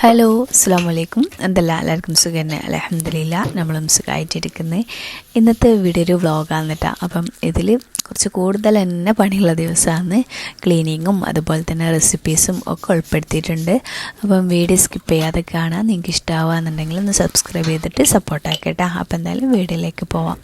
Hello അസ്സാം വലൈക്കും. എന്തെല്ലാം എല്ലാവർക്കും സുഖം തന്നെ? അൽഹംദുലില്ലാ നമ്മളും സുഖമായിട്ടിരിക്കുന്നത്. ഇന്നത്തെ വീഡിയോ ഒരു വ്ളോഗാണ് കേട്ടോ. അപ്പം ഇതിൽ കുറച്ച് കൂടുതൽ തന്നെ പണിയുള്ള ദിവസമാണ്. ക്ലീനിങ്ങും അതുപോലെ തന്നെ റെസിപ്പീസും ഒക്കെ ഉൾപ്പെടുത്തിയിട്ടുണ്ട്. അപ്പം വീഡിയോ സ്കിപ്പ് ചെയ്യാതെ കാണാൻ നിങ്ങൾക്ക് ഇഷ്ടമാവുകയെന്നുണ്ടെങ്കിൽ ഒന്ന് സബ്സ്ക്രൈബ് ചെയ്തിട്ട് സപ്പോർട്ടാക്കി കേട്ടോ. അപ്പം എന്തായാലും വീഡിയോയിലേക്ക് പോവാം.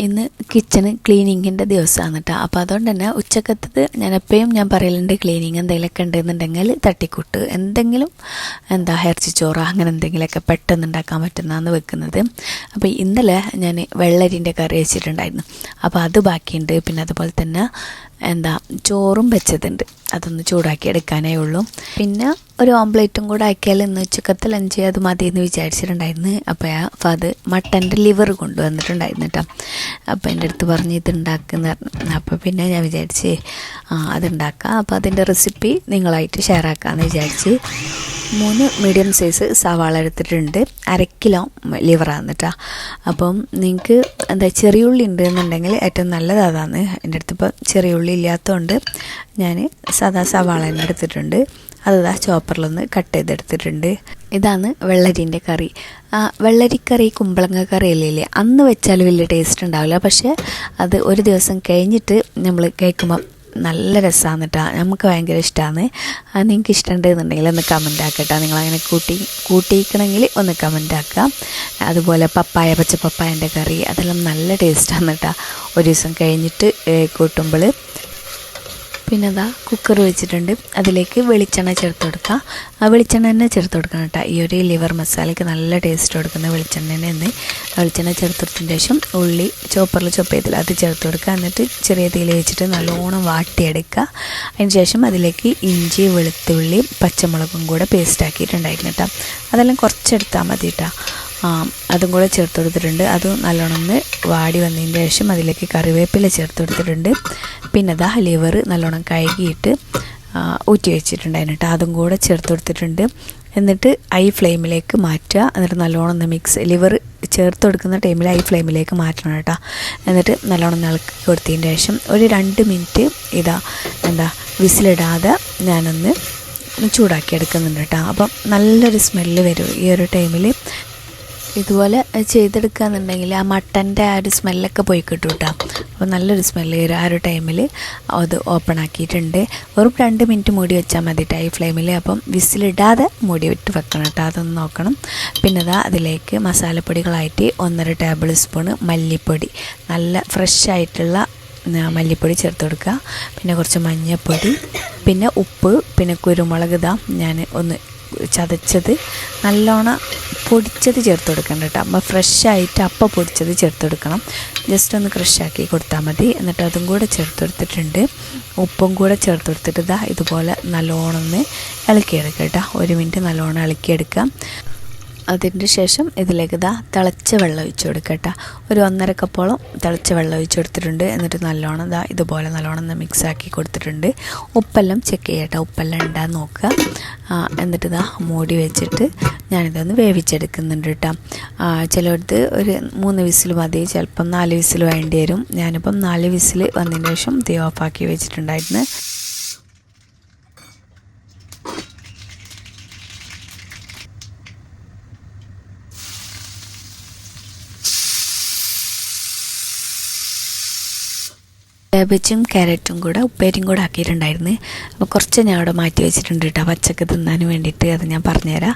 ഇന്ന് കിച്ചണ് ക്ലീനിങ്ങിൻ്റെ ദിവസമാണ് കേട്ടോ. അപ്പോൾ അതുകൊണ്ട് തന്നെ ഉച്ചക്കത്തത് ഞാൻ പറയലുണ്ട്, ക്ലീനിങ് എന്തെങ്കിലുമൊക്കെ ഉണ്ടെന്നുണ്ടെങ്കിൽ തട്ടിക്കൂട്ട് എന്തെങ്കിലും ഇറച്ചിച്ചോറ് അങ്ങനെ എന്തെങ്കിലുമൊക്കെ പെട്ടെന്ന് ഉണ്ടാക്കാൻ പറ്റുന്നതാണ് വെക്കുന്നത്. അപ്പോൾ ഇന്നലെ ഞാൻ വെള്ളരിൻ്റെ കറി വെച്ചിട്ടുണ്ടായിരുന്നു. അപ്പോൾ അത് ബാക്കിയുണ്ട്. പിന്നെ അതുപോലെ തന്നെ ചോറും വെച്ചതുണ്ട്. അതൊന്ന് ചൂടാക്കി എടുക്കാനേ ഉള്ളൂ. പിന്നെ ഒരു ഓംപ്ലേറ്റും കൂടെ ആക്കിയാൽ ഇന്ന് ഉച്ചക്കത്തെ ലഞ്ച് അത് മതി എന്ന് വിചാരിച്ചിട്ടുണ്ടായിരുന്നു. അപ്പോൾ അത് മട്ടൻ്റെ ലിവർ കൊണ്ടുവന്നിട്ടുണ്ടായിരുന്നു കേട്ടോ. അപ്പോൾ എൻ്റെ അടുത്ത് പറഞ്ഞ് ഇത് ഉണ്ടാക്കുന്ന പറഞ്ഞു. അപ്പോൾ പിന്നെ ഞാൻ വിചാരിച്ച് അതുണ്ടാക്കാം. അപ്പോൾ അതിൻ്റെ റെസിപ്പി നിങ്ങളായിട്ട് ഷെയർ ആക്കാമെന്ന് വിചാരിച്ച് 3 മീഡിയം സൈസ് സവാള എടുത്തിട്ടുണ്ട്. 1/2 കിലോ ലിവറാണ് കേട്ടോ. അപ്പം നിങ്ങൾക്ക് ചെറിയ ഉള്ളി ഉണ്ട് എന്നുണ്ടെങ്കിൽ ഏറ്റവും നല്ലത് അതാണ്. എൻ്റെ അടുത്ത് ഇപ്പോൾ ചെറിയ ഉള്ളി ഇല്ലാത്തതുകൊണ്ട് ഞാൻ സാധാ സവാള തന്നെ എടുത്തിട്ടുണ്ട്. അതാ ചോപ്പറിലൊന്ന് കട്ട് ചെയ്തെടുത്തിട്ടുണ്ട്. ഇതാണ് വെള്ളരീൻ്റെ കറി. വെള്ളരിക്കറി കുമ്പളങ്ങ കറി അല്ലേ, അന്ന് വെച്ചാൽ വലിയ ടേസ്റ്റ് ഉണ്ടാവില്ല. പക്ഷേ അത് ഒരു ദിവസം കഴിഞ്ഞിട്ട് നമ്മൾ കഴിക്കുമ്പോൾ നല്ല രസമാണ് കേട്ടോ. നമുക്ക് ഭയങ്കര ഇഷ്ടമാണ്. നിങ്ങൾക്ക് ഇഷ്ടമുണ്ടെന്നുണ്ടെങ്കിൽ ഒന്ന് കമൻ്റ് ആക്കട്ടോ. നിങ്ങളങ്ങനെ കൂട്ടിയിക്കണമെങ്കിൽ ഒന്ന് കമൻ്റ് ആക്കുക. അതുപോലെ പച്ച പപ്പായൻ്റെ കറി അതെല്ലാം നല്ല ടേസ്റ്റാണ് കേട്ടോ ഒരു ദിവസം കഴിഞ്ഞിട്ട് കൂട്ടുമ്പോൾ. പിന്നെ കുക്കർ വെച്ചിട്ടുണ്ട്. അതിലേക്ക് വെളിച്ചെണ്ണ ചേർത്ത് കൊടുക്കുക. വെളിച്ചെണ്ണ തന്നെ ചേർത്ത് കൊടുക്കണം കേട്ടോ. ഈ ഒരു ലിവർ മസാലയ്ക്ക് നല്ല ടേസ്റ്റ് കൊടുക്കുന്ന വെളിച്ചെണ്ണ തന്നെ. വെളിച്ചെണ്ണ ചേർത്തെടുത്തതിന് ശേഷം ഉള്ളി ചോപ്പറിൽ ചൊപ്പ് ചെയ്തില്ല അത് ചേർത്ത് കൊടുക്കുക. എന്നിട്ട് ചെറിയ തീയിൽ വെച്ചിട്ട് നല്ലോണം വാട്ടിയെടുക്കുക. അതിന് ശേഷം അതിലേക്ക് ഇഞ്ചി, വെളുത്തുള്ളി, പച്ചമുളകും കൂടെ പേസ്റ്റ് ആക്കിയിട്ടുണ്ടായിരുന്നു കേട്ടോ. അതെല്ലാം കുറച്ചെടുത്താൽ മതി കേട്ടോ. അതും കൂടെ ചേർത്ത് കൊടുത്തിട്ടുണ്ട്. അത് നല്ലോണം ഒന്ന് വാടി വന്നതിന് ശേഷം അതിലേക്ക് കറിവേപ്പില ചേർത്ത് കൊടുത്തിട്ടുണ്ട്. പിന്നെ ലിവർ നല്ലോണം കഴുകിയിട്ട് ഊറ്റി വെച്ചിട്ടുണ്ടായിരുന്നു കേട്ടോ. അതും കൂടെ ചേർത്ത് കൊടുത്തിട്ടുണ്ട്. എന്നിട്ട് ഹൈ ഫ്ലെയിമിലേക്ക് മാറ്റുക. എന്നിട്ട് നല്ലോണം ഒന്ന് ലിവർ ചേർത്ത് കൊടുക്കുന്ന ടൈമിൽ ഹൈ ഫ്ലെയിമിലേക്ക് മാറ്റണം കേട്ടോ. എന്നിട്ട് നല്ലോണം ഇളക്കി കൊടുത്തതിന് ശേഷം ഒരു 2 മിനിറ്റ് വിസിലിടാതെ ഞാനൊന്ന് ചൂടാക്കി എടുക്കുന്നുണ്ട് കേട്ടോ. അപ്പം നല്ലൊരു സ്മെല്ല് വരും ഈ ഒരു ടൈമിൽ. ഇതുപോലെ ചെയ്തെടുക്കുകയെന്നുണ്ടെങ്കിൽ ആ മട്ടൻ്റെ ആ ഒരു സ്മെല്ലൊക്കെ പോയി കിട്ടും കേട്ടോ. അപ്പോൾ നല്ലൊരു സ്മെല്ല് വരും ആ ഒരു ടൈമിൽ. അത് ഓപ്പൺ ആക്കിയിട്ടുണ്ട്. വെറും 2 മിനിറ്റ് മൂടി വെച്ചാൽ മതി ഹൈ ഫ്ലെയിമിൽ. അപ്പം വിസിലിടാതെ മൂടി വിട്ട് വെക്കണം കേട്ടോ. അതൊന്ന് നോക്കണം. പിന്നെ അതിലേക്ക് മസാലപ്പൊടികളായിട്ട് 1.5 ടേബിൾ സ്പൂണ് മല്ലിപ്പൊടി, നല്ല ഫ്രഷ് ആയിട്ടുള്ള മല്ലിപ്പൊടി ചേർത്ത് കൊടുക്കുക. പിന്നെ കുറച്ച് മഞ്ഞൾപ്പൊടി, പിന്നെ ഉപ്പ്, പിന്നെ കുരുമുളക് ഞാൻ ഒന്ന് ചതച്ചത് നല്ലോണം പൊടിച്ചത് ചേർത്ത് കൊടുക്കണം കേട്ടോ. അപ്പോൾ ഫ്രഷായിട്ട് അപ്പം പൊടിച്ചത് ചേർത്ത് കൊടുക്കണം. ജസ്റ്റ് ഒന്ന് ക്രഷാക്കി കൊടുത്താൽ മതി. എന്നിട്ട് അതും കൂടെ ചേർത്ത് കൊടുത്തിട്ടുണ്ട്. ഉപ്പും കൂടെ ചേർത്ത് കൊടുത്തിട്ട് ഇതുപോലെ നല്ലോണം ഒന്ന് ഇളക്കിയെടുക്കുക കേട്ടോ. 1 മിനിറ്റ് നല്ലോണം ഇളക്കിയെടുക്കാം. അതിൻ്റെ ശേഷം ഇതിലേക്ക് തിളച്ച വെള്ളം ഒഴിച്ച് കൊടുക്കുക കേട്ടോ. ഒരു 1.5 കപ്പോളം തിളച്ച വെള്ളം ഒഴിച്ച് കൊടുത്തിട്ടുണ്ട്. എന്നിട്ട് നല്ലോണം ഇതുപോലെ നല്ലോണം മിക്സാക്കി കൊടുത്തിട്ടുണ്ട്. ഉപ്പെല്ലാം ചെക്ക് ചെയ്യട്ടോ, ഉപ്പെല്ലാം ഉണ്ടാകുന്ന നോക്കുക. എന്നിട്ട് മൂടി വെച്ചിട്ട് ഞാനിതൊന്ന് വേവിച്ചെടുക്കുന്നുണ്ട് കേട്ടോ. ചിലയിടത്ത് ഒരു 3 വിസിൽ മതി, ചിലപ്പം 4 വിസിൽ വേണ്ടി വരും. ഞാനിപ്പം 4 വിസിൽ വന്നതിന് ശേഷം തീ ഓഫാക്കി വെച്ചിട്ടുണ്ടായിരുന്നു. ക്യാബേജും ക്യാരറ്റും കൂടെ ഉപ്പേരിയും കൂടെ ആക്കിയിട്ടുണ്ടായിരുന്നു. അപ്പോൾ കുറച്ച് ഞാൻ അവിടെ മാറ്റി വെച്ചിട്ടുണ്ട് കേട്ടോ പച്ചക്ക് തിന്നാൻ വേണ്ടിയിട്ട്. അത് ഞാൻ പറഞ്ഞുതരാം.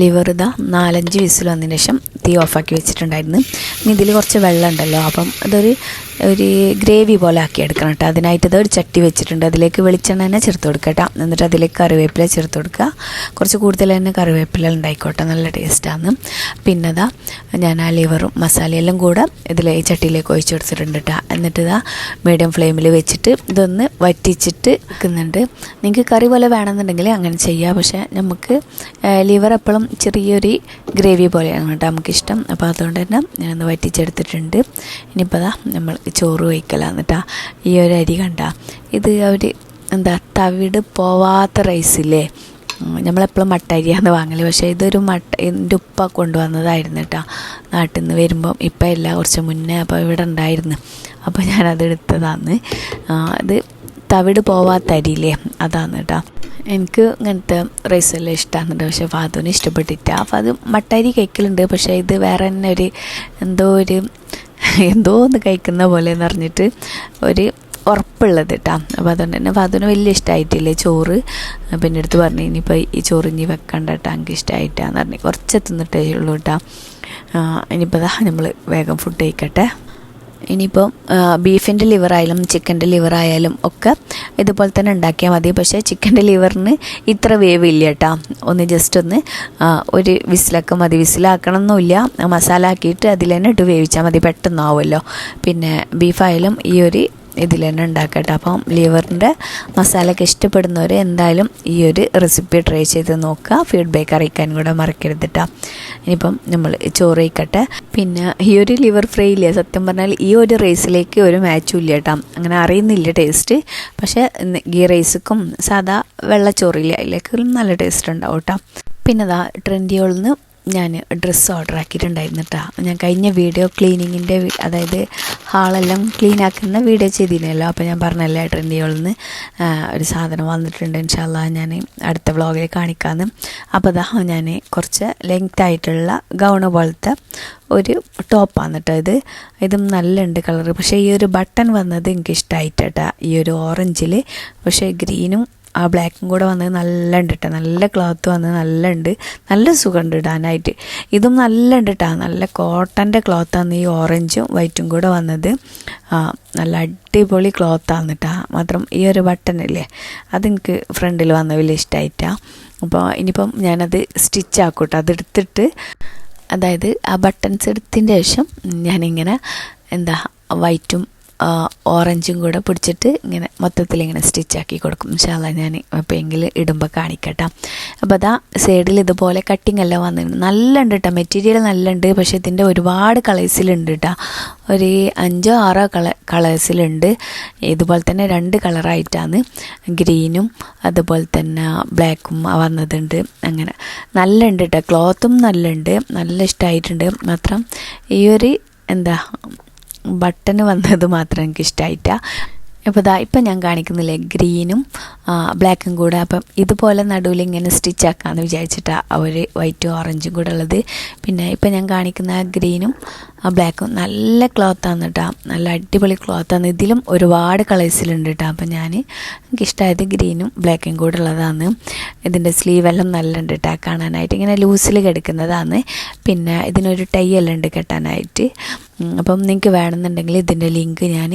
ലിവർ 4-5 വിസിൽ വന്നതിന് ശേഷം തീ ഓഫാക്കി വെച്ചിട്ടുണ്ടായിരുന്നു. ഇനി ഇതിൽ കുറച്ച് വെള്ളം ഉണ്ടല്ലോ, അപ്പം അതൊരു ഗ്രേവി പോലെ ആക്കി എടുക്കണം കേട്ടോ. അതിനായിട്ട് ഒരു ചട്ടി വെച്ചിട്ടുണ്ട്. അതിലേക്ക് വെളിച്ചെണ്ണ തന്നെ ചേർത്ത് കൊടുക്കുക കേട്ടോ. എന്നിട്ട് അതിലേക്ക് കറിവേപ്പില ചേർത്ത് കൊടുക്കുക. കുറച്ച് കൂടുതൽ തന്നെ കറിവേപ്പില ഉണ്ടായിക്കോട്ടെ, നല്ല ടേസ്റ്റാണ്. പിന്നെ ഞാൻ ആ ലിവറും മസാലയെല്ലാം കൂടെ ഈ ചട്ടിയിലേക്ക് ഒഴിച്ച് കൊടുത്തിട്ടുണ്ട് കേട്ടോ. എന്നിട്ട് മീഡിയം ഫ്ലെയിമിൽ വെച്ചിട്ട് ഇതൊന്ന് വറ്റിച്ചിട്ട് വെക്കുന്നുണ്ട്. നിങ്ങൾക്ക് കറി പോലെ വേണമെന്നുണ്ടെങ്കിൽ അങ്ങനെ ചെയ്യാം. പക്ഷേ നമുക്ക് ലിവർ എപ്പോഴും ചെറിയൊരു ഗ്രേവി പോലെയാണ് കേട്ടോ നമുക്കിഷ്ടം. അപ്പോൾ അതുകൊണ്ട് തന്നെ ഞാനൊന്ന് വറ്റിച്ചെടുത്തിട്ടുണ്ട്. ഇനിയിപ്പോൾ നമ്മൾ ചോറ് വയ്ക്കലാണ് കേട്ടോ. ഈ ഒരു അരി കണ്ട, ഇത് അവർ തവിട് പോവാത്ത റൈസില്ലേ, നമ്മളെപ്പോഴും മട്ടരിയാണ് വാങ്ങൽ. പക്ഷേ ഇതൊരു എൻ്റെ ഉപ്പ കൊണ്ടുവന്നതായിരുന്നു കേട്ടോ നാട്ടിൽ നിന്ന് വരുമ്പം. ഇപ്പം ഇല്ല, കുറച്ച് മുന്നേ അപ്പോൾ ഇവിടെ ഉണ്ടായിരുന്നു. അപ്പോൾ ഞാനത് എടുത്തതാണ്. അത് തവിട് പോവാത്ത അരിയില്ലേ, അതാണ് കേട്ടോ. എനിക്ക് ഇങ്ങനത്തെ റൈസെല്ലാം ഇഷ്ടമാകുന്നുണ്ട്, പക്ഷേ ഫാദുവിന് ഇഷ്ടപ്പെട്ടില്ല. അപ്പോൾ അത് മട്ടരി കഴിക്കലുണ്ട്, പക്ഷേ ഇത് വേറെ തന്നെ ഒരു എന്തോ ഒന്ന് കഴിക്കുന്ന പോലെ എന്ന് പറഞ്ഞിട്ട് ഒരു ഉറപ്പുള്ളത് കേട്ടോ. അപ്പോൾ അതുകൊണ്ട് തന്നെ ഫാദുവിന് വലിയ ഇഷ്ടമായിട്ടില്ലേ ചോറ്. പിന്നെ എടുത്ത് പറഞ്ഞു ഇനിയിപ്പോൾ ഈ ചോറ് ഇനി വെക്കണ്ട കേട്ടോ, എനിക്ക് ഇഷ്ടമായിട്ടാന്ന് പറഞ്ഞു. കുറച്ച് തിന്നിട്ടേ ഉള്ളൂ കേട്ടോ. ഇനിയിപ്പോൾ നമ്മൾ വേഗം ഫുഡ് കഴിക്കട്ടെ. ഇനിയിപ്പം ബീഫിൻ്റെ ലിവറായാലും ചിക്കൻ്റെ ലിവറായാലും ഒക്കെ ഇതുപോലെ തന്നെ ഉണ്ടാക്കിയാൽ മതി. പക്ഷേ ചിക്കൻ്റെ ലിവറിന് ഇത്ര വേവില്ല കേട്ടോ. ജസ്റ്റ് ഒരു വിസിലൊക്കെ മതി. വിസിലാക്കണം എന്നില്ല, മസാല ആക്കിയിട്ട് അതിൽ തന്നെ ഇട്ട് വേവിച്ചാൽ മതി, പെട്ടെന്നാവുമല്ലോ. പിന്നെ ബീഫായാലും ഈ ഒരു ഇതിൽ തന്നെ ഉണ്ടാക്കട്ടെ. അപ്പം ലിവറിൻ്റെ മസാലയൊക്കെ ഇഷ്ടപ്പെടുന്നവർ എന്തായാലും ഈ ഒരു റെസിപ്പി ട്രൈ ചെയ്ത് നോക്കുക. ഫീഡ്ബാക്ക് അറിയിക്കാൻ കൂടെ മറക്കരുത് കേട്ടോ. ഇനിയിപ്പം നമ്മൾ ചോറ് കഴിക്കട്ടെ. പിന്നെ ഈ ഒരു ലിവർ ഫ്രൈ ഇല്ല, സത്യം പറഞ്ഞാൽ ഈ ഒരു റൈസിലേക്ക് ഒരു മാച്ചും ഇല്ല കേട്ടോ. അങ്ങനെ അറിയുന്നില്ല ടേസ്റ്റ്. പക്ഷേ ഗീ റൈസിക്കും സാധാ വെള്ളച്ചോറില്ല, അതിലേക്ക് നല്ല ടേസ്റ്റ് ഉണ്ടാവും കേട്ടോ. പിന്നെ ട്രെൻഡിയോളിൽ നിന്ന് ഞാൻ ഡ്രസ്സ് ഓർഡർ ആക്കിയിട്ടുണ്ടായിരുന്നു കേട്ടോ. ഞാൻ കഴിഞ്ഞ വീഡിയോ ക്ലീനിങ്ങിൻ്റെ, അതായത് ഹാളെല്ലാം ക്ലീൻ ആക്കുന്ന വീഡിയോ ചെയ്തിരുന്നല്ലോ. അപ്പോൾ ഞാൻ പറഞ്ഞല്ലേ ട്രെൻഡിയോളിൽ നിന്ന് ഒരു സാധനം വന്നിട്ടുണ്ട്. ഇൻഷാ അല്ലാഹ് ഞാൻ അടുത്ത വ്ളോഗിൽ കാണിക്കാമെന്ന്. അപ്പോൾ ഞാൻ കുറച്ച് ലെങ്ത് ആയിട്ടുള്ള ഗൗണ് പോലത്തെ ഒരു ടോപ്പാണ് കേട്ടോ. ഇതും നല്ല ഉണ്ട് കളറ്. പക്ഷേ ഈ ഒരു ബട്ടൺ വന്നത് എനിക്ക് ഇഷ്ടമായിട്ടാ, ഈ ഒരു ഓറഞ്ചിൽ. പക്ഷേ ഗ്രീനും ആ ബ്ലാക്കും കൂടെ വന്നത് നല്ല ഉണ്ട് കേട്ടോ. നല്ല ക്ലോത്ത് വന്നത് നല്ല ഉണ്ട്, നല്ല സുഖമുണ്ട് ഇടാനായിട്ട്. ഇതും നല്ല ഉണ്ട് കേട്ടോ, നല്ല കോട്ടൻ്റെ ക്ലോത്താണ് ഈ ഓറഞ്ചും വൈറ്റും കൂടെ വന്നത്. നല്ല അടിപൊളി ക്ലോത്താണ് കേട്ടോ. മാത്രം ഈ ഒരു ബട്ടണില്ലേ, അതെനിക്ക് ഫ്രണ്ടിൽ വന്ന വലിയ ഇഷ്ടമായിട്ടാണ്. അപ്പോൾ ഇനിയിപ്പം ഞാനത് സ്റ്റിച്ച് ആക്കും കേട്ടോ. അതെടുത്തിട്ട്, അതായത് ആ ബട്ടൺസ് എടുത്തതിൻ്റെ ശേഷം ഞാനിങ്ങനെ വൈറ്റും ഓറഞ്ചും കൂടെ പിടിച്ചിട്ട് ഇങ്ങനെ മൊത്തത്തിൽ ഇങ്ങനെ സ്റ്റിച്ചാക്കി കൊടുക്കും. ഇൻഷാ അല്ലാഹ് ഞാൻ എപ്പോഴെങ്കിലും ഇടുമ്പോൾ കാണിക്കട്ടോ. അപ്പോൾ സൈഡിൽ ഇതുപോലെ കട്ടിങ് എല്ലാം വന്നിട്ടുണ്ട്. നല്ല ഉണ്ട് കേട്ടോ, മെറ്റീരിയൽ നല്ല ഉണ്ട്. പക്ഷേ ഇതിൻ്റെ ഒരുപാട് കളേഴ്സിലുണ്ട് കേട്ടോ. ഒരു 5-6 കളേഴ്സിലുണ്ട്. ഇതുപോലെ തന്നെ 2 കളറായിട്ടാണ്, ഗ്രീനും അതുപോലെ തന്നെ ബ്ലാക്കും വന്നതുണ്ട്. അങ്ങനെ നല്ല ഉണ്ട് കേട്ടോ. ക്ലോത്തും നല്ല ഉണ്ട്, നല്ല ഇഷ്ടമായിട്ടുണ്ട്. മാത്രം ഈ ഒരു ബട്ടൺ വന്നത് മാത്രം എനിക്ക് ഇഷ്ടമായിട്ടാണ്. അപ്പോൾ ഇപ്പം ഞാൻ കാണിക്കുന്നില്ലേ ഗ്രീനും ബ്ലാക്കും കൂടെ. അപ്പം ഇതുപോലെ നടുവിൽ ഇങ്ങനെ സ്റ്റിച്ചാക്കാമെന്ന് വിചാരിച്ചിട്ടാണ് ഒരു വൈറ്റും ഓറഞ്ചും കൂടെ ഉള്ളത്. പിന്നെ ഇപ്പം ഞാൻ കാണിക്കുന്ന ഗ്രീനും ബ്ലാക്കും നല്ല ക്ലോത്താണ് കേട്ടോ, നല്ല അടിപൊളി ക്ലോത്താണ്. ഇതിലും ഒരുപാട് കളേഴ്സിലുണ്ട് കേട്ടോ. അപ്പം എനിക്കിഷ്ടമായത് ഗ്രീനും ബ്ലാക്കും കൂടെ ഉള്ളതാണ്. ഇതിൻ്റെ സ്ലീവെല്ലാം നല്ല ഉണ്ട് കേട്ടോ, കാണാനായിട്ട് ഇങ്ങനെ ലൂസിൽ കിടക്കുന്നതാണ്. പിന്നെ ഇതിനൊരു ടൈ എല്ലാം ഉണ്ട് കെട്ടാനായിട്ട്. അപ്പം നിങ്ങൾക്ക് വേണമെന്നുണ്ടെങ്കിൽ ഇതിൻ്റെ ലിങ്ക് ഞാൻ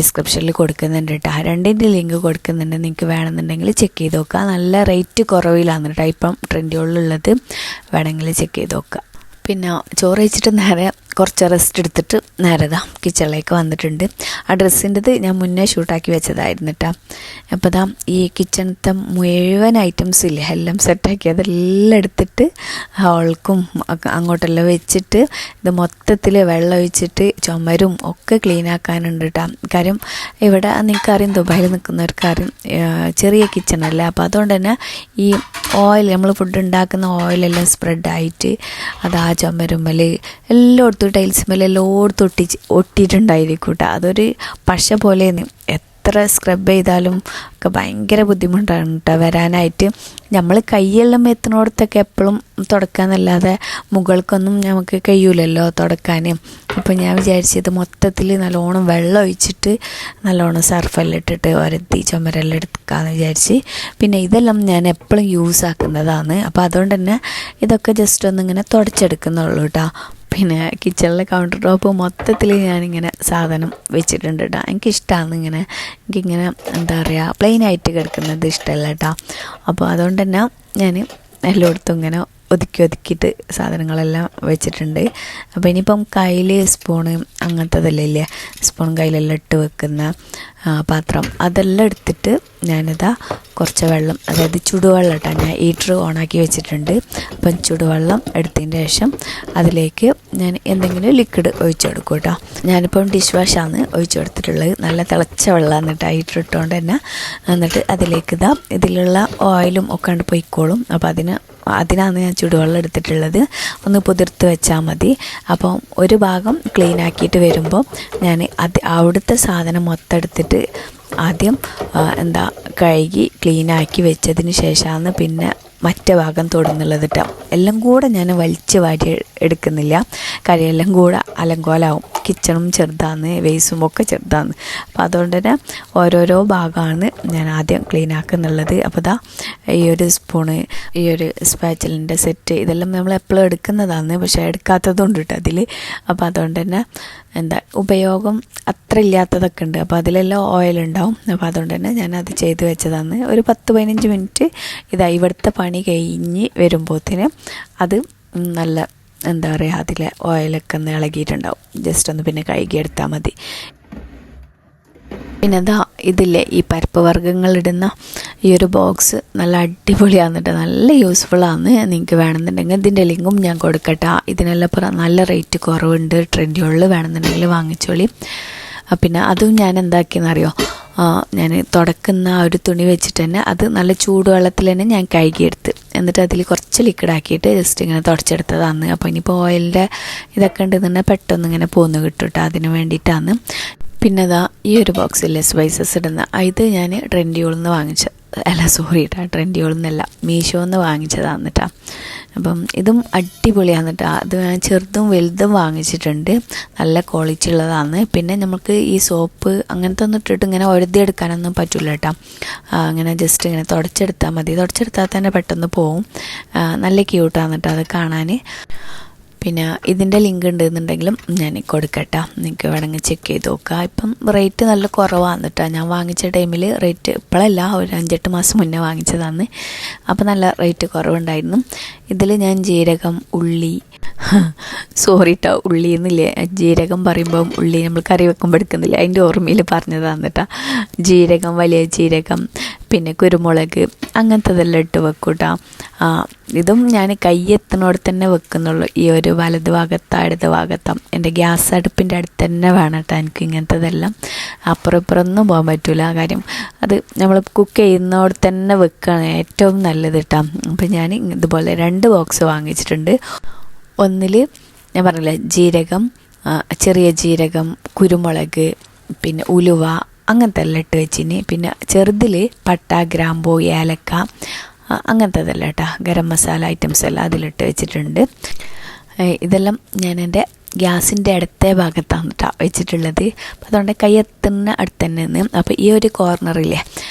ഡിസ്ക്രിപ്ഷനിൽ കൊടുക്കുന്നുണ്ട് കേട്ടോ. 2ൻ്റെ ലിങ്ക് കൊടുക്കുന്നുണ്ട്, നിങ്ങൾക്ക് വേണമെന്നുണ്ടെങ്കിൽ ചെക്ക് ചെയ്ത് നോക്കുക. നല്ല റേറ്റ് കുറവിലാണ് കേട്ടോ ഇപ്പം ട്രെൻഡിയോളിലുള്ളത്, വേണമെങ്കിൽ ചെക്ക് ചെയ്ത് നോക്കുക. പിന്നെ ചോറ് കഴിച്ചിട്ട് നേരെ കുറച്ച് റെസ്റ്റ് എടുത്തിട്ട് നേരെ കിച്ചണിലേക്ക് വന്നിട്ടുണ്ട്. ആ ഡ്രസ്സിൻ്റെത് ഞാൻ മുന്നേ ഷൂട്ടാക്കി വെച്ചതായിരുന്നു കേട്ടോ. അപ്പോൾ ഈ കിച്ചണത്തെ മുഴുവൻ ഐറ്റംസ് ഇല്ലേ, എല്ലാം സെറ്റാക്കി അതെല്ലാം എടുത്തിട്ട് ഹോൾക്കും അങ്ങോട്ടെല്ലാം വെച്ചിട്ട് ഇത് മൊത്തത്തിൽ വെള്ളം ഒഴിച്ചിട്ട് ചുമരും ഒക്കെ ക്ലീൻ ആക്കാനുണ്ട് കേട്ടോ. കാര്യം ഇവിടെ നിങ്ങൾക്കറിയാം, ദുബായിൽ നിൽക്കുന്നവർക്കറിയാം, ചെറിയ കിച്ചണല്ല. അപ്പോൾ അതുകൊണ്ട് തന്നെ ഈ ഓയിൽ, നമ്മൾ ഫുഡ് ഉണ്ടാക്കുന്ന ഓയിലെല്ലാം സ്പ്രെഡായിട്ട് അത് ആ ചുമരുമ്മൽ എല്ലായിടത്തും ടൈൽസ് മേലെ എല്ലായിടത്തും ഒട്ടിയിട്ടുണ്ടായിരിക്കും കേട്ടോ. അതൊരു പശ പോലെയാണ്. എത്ര സ്ക്രബ് ചെയ്താലും ഒക്കെ ഭയങ്കര ബുദ്ധിമുട്ടാണ് കേട്ടോ വരാനായിട്ട്. നമ്മൾ കൈയെല്ലാം എത്തുന്നിടത്തൊക്കെ എപ്പോഴും തുടക്കാന്നല്ലാതെ മുകൾക്കൊന്നും നമുക്ക് കഴിയൂലല്ലോ തുടക്കാൻ. അപ്പോൾ ഞാൻ വിചാരിച്ചത് മൊത്തത്തിൽ നല്ലോണം വെള്ളം ഒഴിച്ചിട്ട് നല്ലോണം സർഫെല്ലാം ഇട്ടിട്ട് ഒരത്തി ചുമരെല്ലാം എടുക്കാമെന്ന് വിചാരിച്ച്. പിന്നെ ഇതെല്ലാം ഞാൻ എപ്പോഴും യൂസ് ആക്കുന്നതാണ്. അപ്പോൾ അതുകൊണ്ട് തന്നെ ഇതൊക്കെ ജസ്റ്റ് ഒന്നിങ്ങനെ തുടച്ചെടുക്കുന്നുള്ളൂ കേട്ടോ. പിന്നെ കിച്ചണിലെ കൗണ്ടർ ടോപ്പ് മൊത്തത്തിൽ ഞാനിങ്ങനെ സാധനം വെച്ചിട്ടുണ്ട് കേട്ടോ. എനിക്കിഷ്ടമാണ് എനിക്കിങ്ങനെ പ്ലെയിനായിട്ട് കിടക്കുന്നത് ഇഷ്ടമല്ല കേട്ടോ. അപ്പോൾ അതുകൊണ്ട് തന്നെ ഞാൻ എല്ലായിടത്തും ഇങ്ങനെ ഒതുക്കിയിട്ട് സാധനങ്ങളെല്ലാം വെച്ചിട്ടുണ്ട്. അപ്പോൾ ഇനിയിപ്പം കയ്യിൽ സ്പൂണ് അങ്ങനത്തതെല്ലാം ഇല്ലേ, സ്പൂൺ കയ്യിലെല്ലാം ഇട്ട് വെക്കുന്ന പാത്രം അതെല്ലാം എടുത്തിട്ട് ഞാനിതാ കുറച്ച് വെള്ളം, അതായത് ചുടുവെള്ളം കേട്ടോ, ഞാൻ ഹീറ്റർ ഓണാക്കി വെച്ചിട്ടുണ്ട്. അപ്പം ചുടുവെള്ളം എടുത്തതിന് ശേഷം അതിലേക്ക് ഞാൻ എന്തെങ്കിലും ലിക്വിഡ് ഒഴിച്ചു കൊടുക്കും കേട്ടോ. ഞാനിപ്പം ഡിഷ് വാഷാണ് ഒഴിച്ചു കൊടുത്തിട്ടുള്ളത്. നല്ല തിളച്ച വെള്ളമാണ് കേട്ടോ ഹീറ്റർ ഇട്ടുകൊണ്ട് തന്നെ. എന്നിട്ട് അതിലേക്ക് ഇതിലുള്ള ഓയിലും ഒക്കെ കണ്ട് പൊയ്ക്കോളും. അപ്പോൾ അതിനാണ് ഞാൻ ചുടുവെള്ളം എടുത്തിട്ടുള്ളത്. ഒന്ന് കുതിർത്ത് വെച്ചാൽ മതി. അപ്പം ഒരു ഭാഗം ക്ലീൻ ആക്കിയിട്ട് വരുമ്പോൾ ഞാൻ അവിടുത്തെ സാധനം മൊത്തം എടുത്തിട്ട് ആദ്യം കഴുകി ക്ലീനാക്കി വെച്ചതിന് ശേഷമാണ് പിന്നെ മറ്റേ ഭാഗം തൊടുന്നുള്ളത് കേട്ടോ. എല്ലാം കൂടെ ഞാൻ വലിച്ച് വാരി എടുക്കുന്നില്ല, കാര്യം എല്ലാം കൂടെ അലങ്കോലാവും. കിച്ചണും ചെറുതാണ്, വേസും ഒക്കെ ചെറുതാണ്. അപ്പോൾ അതുകൊണ്ട് തന്നെ ഓരോരോ ഭാഗമാണ് ഞാൻ ആദ്യം ക്ലീൻ ആക്കുന്നുള്ളത്. അപ്പോൾ ഈ ഒരു സ്പൂണ്, ഈ ഒരു സ്പാച്ചിലിൻ്റെ സെറ്റ്, ഇതെല്ലാം നമ്മൾ എപ്പോഴും എടുക്കുന്നതാണ്, പക്ഷേ എടുക്കാത്തതുകൊണ്ട് കേട്ടോ അതിൽ. അപ്പോൾ അതുകൊണ്ട് തന്നെ ഉപയോഗം അത്ര ഇല്ലാത്തതൊക്കെ ഉണ്ട്. അപ്പോൾ അതിലെല്ലാം ഓയിലുണ്ടാവും. അപ്പോൾ അതുകൊണ്ട് തന്നെ ഞാനത് ചെയ്ത് വെച്ചതാണ്. ഒരു 10-15 മിനിറ്റ് ഇവിടുത്തെ പണി കഴിഞ്ഞ് വരുമ്പോഴത്തേന് അത് നല്ല അതിലെ ഓയിലൊക്കെ ഒന്ന് ഇളകിയിട്ടുണ്ടാവും. ജസ്റ്റ് ഒന്ന് പിന്നെ കഴുകിയെടുത്താൽ മതി. പിന്നെ ഇതില്ലേ ഈ പരിപ്പ് വർഗ്ഗങ്ങളിടുന്ന ഈ ഒരു ബോക്സ് നല്ല അടിപൊളിയാണ് കേട്ടോ, നല്ല യൂസ്ഫുള്ളാണ്. നിങ്ങൾക്ക് വേണമെന്നുണ്ടെങ്കിൽ ഇതിൻ്റെ ലിങ്കും ഞാൻ കൊടുക്കട്ടെ. ഇതിനെല്ലാം നല്ല റേറ്റ് കുറവുണ്ട്. ട്രെൻഡുകളിൽ വേണമെന്നുണ്ടെങ്കിൽ വാങ്ങിച്ചോളി. പിന്നെ അതും ഞാൻ എന്താക്കിയെന്നറിയോ, ഞാൻ തുടക്കുന്ന ഒരു തുണി വെച്ചിട്ട് തന്നെ അത് നല്ല ചൂടുവെള്ളത്തിൽ തന്നെ ഞാൻ കഴുകിയെടുത്ത്, എന്നിട്ട് അതിൽ കുറച്ച് ലിക്വിഡ് ആക്കിയിട്ട് ജസ്റ്റ് ഇങ്ങനെ തുടച്ചെടുത്തതാണ്. അപ്പോൾ ഇനിയിപ്പോൾ ഓയിലിൻ്റെ ഇതൊക്കെ ഉണ്ടെന്നുണ്ടെങ്കിൽ പെട്ടെന്ന് ഇങ്ങനെ പോന്ന് കിട്ടും കേട്ടോ, അതിന് വേണ്ടിയിട്ടാണ്. പിന്നെ ഈ ഒരു ബോക്സിലെ സ്പൈസസ് ഇടുന്ന ഇത് ഞാൻ ട്രെൻഡിയോളിൽ നിന്ന് ട്രെൻഡിയോളിൽ നിന്നല്ല, മീഷോയിൽ നിന്ന് വാങ്ങിച്ചതാണ് കേട്ടോ. അപ്പം ഇതും അടിപൊളിയാണ് കേട്ടോ. അത് ഞാൻ ചെറുതും വലുതും വാങ്ങിച്ചിട്ടുണ്ട്, നല്ല ക്വാളിറ്റി ഉള്ളതാണ്. പിന്നെ നമുക്ക് ഈ സോപ്പ് അങ്ങനത്തെ ഒന്നും ഇട്ടിട്ട് ഇങ്ങനെ ഒഴുതിയെടുക്കാനൊന്നും പറ്റില്ല കേട്ടോ. അങ്ങനെ ജസ്റ്റ് ഇങ്ങനെ തുടച്ചെടുത്താൽ മതി. തുടച്ചെടുത്താൽ തന്നെ പെട്ടെന്ന് പോവും. നല്ല ക്യൂട്ടാണ് കേട്ടോ അത് കാണാൻ. പിന്നെ ഇതിൻ്റെ ലിങ്ക് ഉണ്ടെന്നുണ്ടെങ്കിലും ഞാൻ കൊടുക്കട്ടെ, നിങ്ങൾക്ക് വേണമെങ്കിൽ ചെക്ക് ചെയ്ത് നോക്കുക. ഇപ്പം റേറ്റ് നല്ല കുറവാണ് കേട്ടോ. ഞാൻ വാങ്ങിച്ച ടൈമിൽ റേറ്റ് ഇപ്പോഴല്ല, ഒരു 5-8 മാസം മുന്നേ വാങ്ങിച്ചതാണ്. അപ്പോൾ നല്ല റേറ്റ് കുറവുണ്ടായിരുന്നു. ഇതിൽ ഞാൻ ജീരകം, ഉള്ളി, സോറി കേട്ടോ, ഉള്ളി എന്നില്ലേ, ജീരകം പറയുമ്പം ഉള്ളി നമ്മൾ കറി വെക്കുമ്പോൾ എടുക്കുന്നില്ല, അതിൻ്റെ ഓർമ്മയിൽ പറഞ്ഞതാണ് കേട്ടോ. ജീരകം, വലിയ ജീരകം, പിന്നെ കുരുമുളക്, അങ്ങനത്തതെല്ലാം ഇട്ട് വെക്കും കേട്ടോ. ഇതും ഞാൻ കയ്യെത്തുന്നോടെ തന്നെ വെക്കുന്നുള്ളൂ. ഈ ഒരു വലത് ഭാഗത്താ ഇടത് ഭാഗത്താം, എൻ്റെ ഗ്യാസ് അടുപ്പിൻ്റെ അടുത്ത് തന്നെ വേണം കേട്ടോ എനിക്ക് ഇങ്ങനത്തതെല്ലാം. അപ്പുറം ഇപ്പുറമൊന്നും പോകാൻ പറ്റില്ല, കാര്യം അത് നമ്മൾ കുക്ക് ചെയ്യുന്നോടെ തന്നെ വെക്കുകയാണ് ഏറ്റവും നല്ലത് കേട്ടോ. അപ്പം ഞാൻ ഇതുപോലെ 2 ബോക്സ് വാങ്ങിച്ചിട്ടുണ്ട്. ഒന്നിൽ ഞാൻ പറഞ്ഞില്ലേ ജീരകം, ചെറിയ ജീരകം, കുരുമുളക്, പിന്നെ ഉലുവ, അങ്ങനത്തെ എല്ലാം ഇട്ട് വെച്ചിന്. പിന്നെ ചെറുതിൽ പട്ട, ഗ്രാമ്പൂ, ഏലക്ക, അങ്ങനത്തതെല്ലാം കേട്ടോ, ഗരം മസാല ഐറ്റംസ് എല്ലാം അതിലിട്ട് വെച്ചിട്ടുണ്ട്. ഇതെല്ലാം ഞാൻ എൻ്റെ ഗ്യാസിൻ്റെ അടുത്ത ഭാഗത്താണ് കേട്ടോ വെച്ചിട്ടുള്ളത്. അപ്പോൾ അതുകൊണ്ട് കയ്യെത്തുന്ന അടുത്ത് തന്നെ നിന്ന്. അപ്പോൾ ഈ ഒരു കോർണറില്ലേ